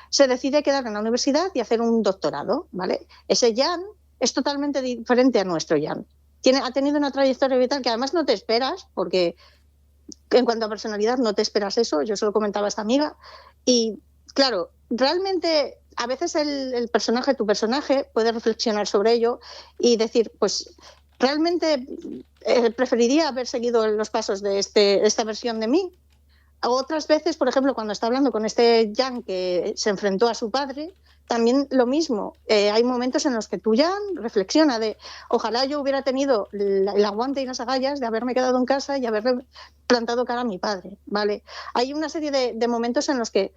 se decide quedar en la universidad y hacer un doctorado, ¿vale? Ese Jan es totalmente diferente a nuestro Jan. ha tenido una trayectoria vital que además no te esperas, porque en cuanto a personalidad no te esperas eso, yo se lo comentaba a esta amiga, y claro, realmente a veces tu personaje puede reflexionar sobre ello y decir, pues realmente preferiría haber seguido los pasos de esta versión de mí. Otras veces, por ejemplo, cuando está hablando con este Jan que se enfrentó a su padre, también lo mismo. Hay momentos en los que tú, Jan, reflexiona de ojalá yo hubiera tenido el aguante y las agallas de haberme quedado en casa y haberle plantado cara a mi padre, ¿vale? Hay una serie de momentos en los que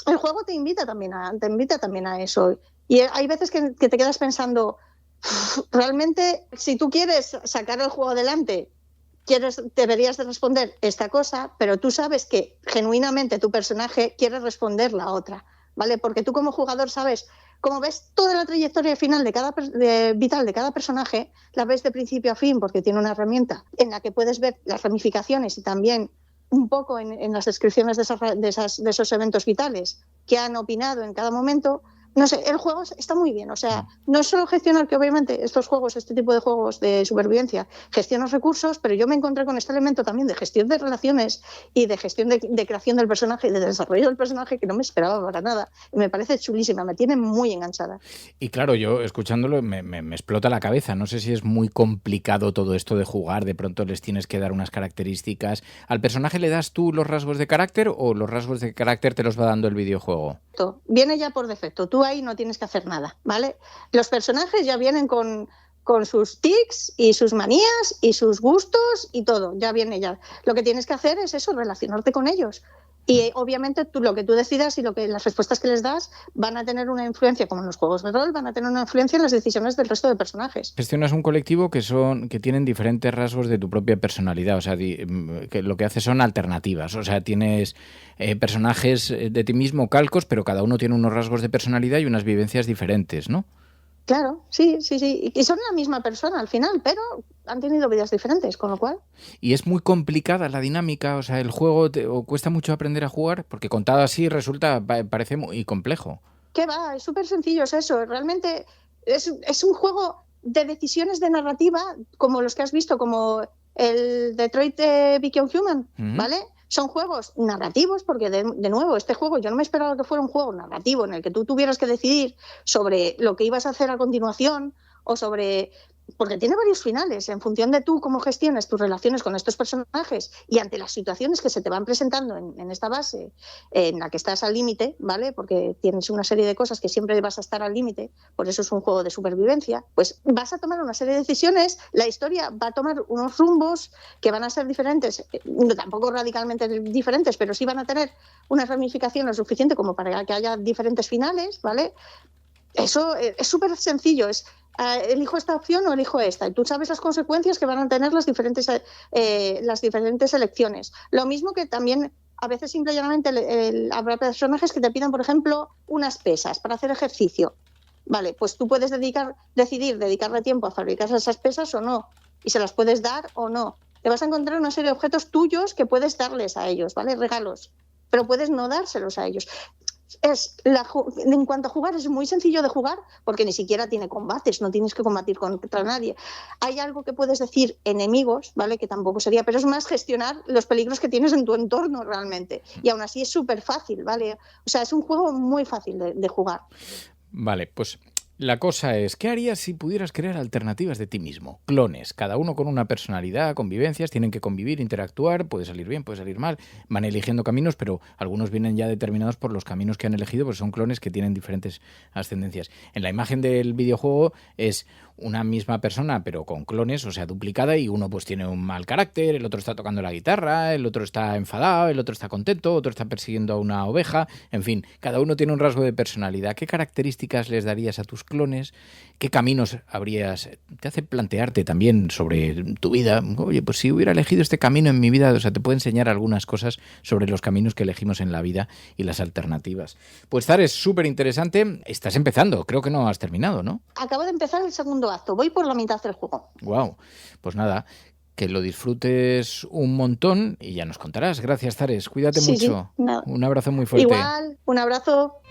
el juego te invita también a eso. Y hay veces que te quedas pensando, realmente, si tú quieres sacar el juego adelante, deberías de responder esta cosa, pero tú sabes que genuinamente tu personaje quiere responder la otra, ¿vale? Porque tú como jugador sabes, como ves toda la trayectoria final vital de cada personaje, la ves de principio a fin porque tiene una herramienta en la que puedes ver las ramificaciones y también un poco en las descripciones de esos eventos vitales que han opinado en cada momento. No sé, el juego está muy bien, o sea, no es solo gestionar, que obviamente este tipo de juegos de supervivencia gestionas recursos, pero yo me encontré con este elemento también de gestión de relaciones y de gestión de creación del personaje y de desarrollo del personaje que no me esperaba para nada, y me parece chulísima, me tiene muy enganchada. Y claro, yo escuchándolo me explota la cabeza, no sé si es muy complicado todo esto de jugar, de pronto les tienes que dar unas características. ¿Al personaje le das tú los rasgos de carácter o los rasgos de carácter te los va dando el videojuego? Viene ya por defecto, tú ahí no tienes que hacer nada, ¿vale? Los personajes ya vienen con sus tics y sus manías y sus gustos y todo, ya viene ya. Lo que tienes que hacer es eso, relacionarte con ellos. Y obviamente lo que tú decidas y las respuestas que les das van a tener una influencia, como en los juegos de rol, van a tener una influencia en las decisiones del resto de personajes. Gestionas un colectivo que tienen diferentes rasgos de tu propia personalidad, o sea, que lo que haces son alternativas, o sea, tienes personajes de ti mismo, calcos, pero cada uno tiene unos rasgos de personalidad y unas vivencias diferentes, ¿no? Claro, sí. Y son la misma persona al final, pero han tenido vidas diferentes, con lo cual... Y es muy complicada la dinámica, o sea, el juego o cuesta mucho aprender a jugar, porque contado así parece muy complejo. ¿Qué va? Es súper sencillo, es eso. Realmente es un juego de decisiones de narrativa, como los que has visto, como el Detroit Become Human, ¿vale? Son juegos narrativos porque, de nuevo, este juego yo no me esperaba que fuera un juego narrativo en el que tú tuvieras que decidir sobre lo que ibas a hacer a continuación o sobre... Porque tiene varios finales en función de tú cómo gestiones tus relaciones con estos personajes y ante las situaciones que se te van presentando en esta base en la que estás al límite, ¿vale? Porque tienes una serie de cosas que siempre vas a estar al límite, por eso es un juego de supervivencia, pues vas a tomar una serie de decisiones, la historia va a tomar unos rumbos que van a ser diferentes, no tampoco radicalmente diferentes, pero sí van a tener una ramificación lo suficiente como para que haya diferentes finales, ¿vale? Eso es súper sencillo, elijo esta opción o elijo esta, y tú sabes las consecuencias que van a tener las diferentes elecciones. Lo mismo que también a veces simple y llanamente habrá personajes que te pidan, por ejemplo, unas pesas para hacer ejercicio. Vale, pues tú puedes decidir dedicarle tiempo a fabricar esas pesas o no, y se las puedes dar o no. Te vas a encontrar una serie de objetos tuyos que puedes darles a ellos, ¿vale? Regalos, pero puedes no dárselos a ellos. En cuanto a jugar, es muy sencillo de jugar porque ni siquiera tiene combates, no tienes que combatir contra nadie. Hay algo que puedes decir enemigos, ¿vale? Que tampoco sería, pero es más gestionar los peligros que tienes en tu entorno realmente. Y aún así es súper fácil, ¿vale? O sea, es un juego muy fácil de jugar. Vale, pues la cosa es, ¿qué harías si pudieras crear alternativas de ti mismo? Clones, cada uno con una personalidad, convivencias, tienen que convivir, interactuar, puede salir bien, puede salir mal, van eligiendo caminos, pero algunos vienen ya determinados por los caminos que han elegido, pues son clones que tienen diferentes ascendencias. En la imagen del videojuego es una misma persona, pero con clones, o sea, duplicada, y uno pues tiene un mal carácter, el otro está tocando la guitarra, el otro está enfadado, el otro está contento, otro está persiguiendo a una oveja, en fin, cada uno tiene un rasgo de personalidad. ¿Qué características les darías a tus clones? ¿Qué caminos habrías? Te hace plantearte también sobre tu vida. Oye, pues si hubiera elegido este camino en mi vida, o sea, te puede enseñar algunas cosas sobre los caminos que elegimos en la vida y las alternativas. Pues Zar, es súper interesante. Estás empezando, creo que no has terminado, ¿no? Acabo de empezar el segundo acto, voy por la mitad del juego. Guau, pues nada, que lo disfrutes un montón y ya nos contarás. Gracias, Zares, cuídate mucho. Sí, un abrazo muy fuerte. Igual, un abrazo.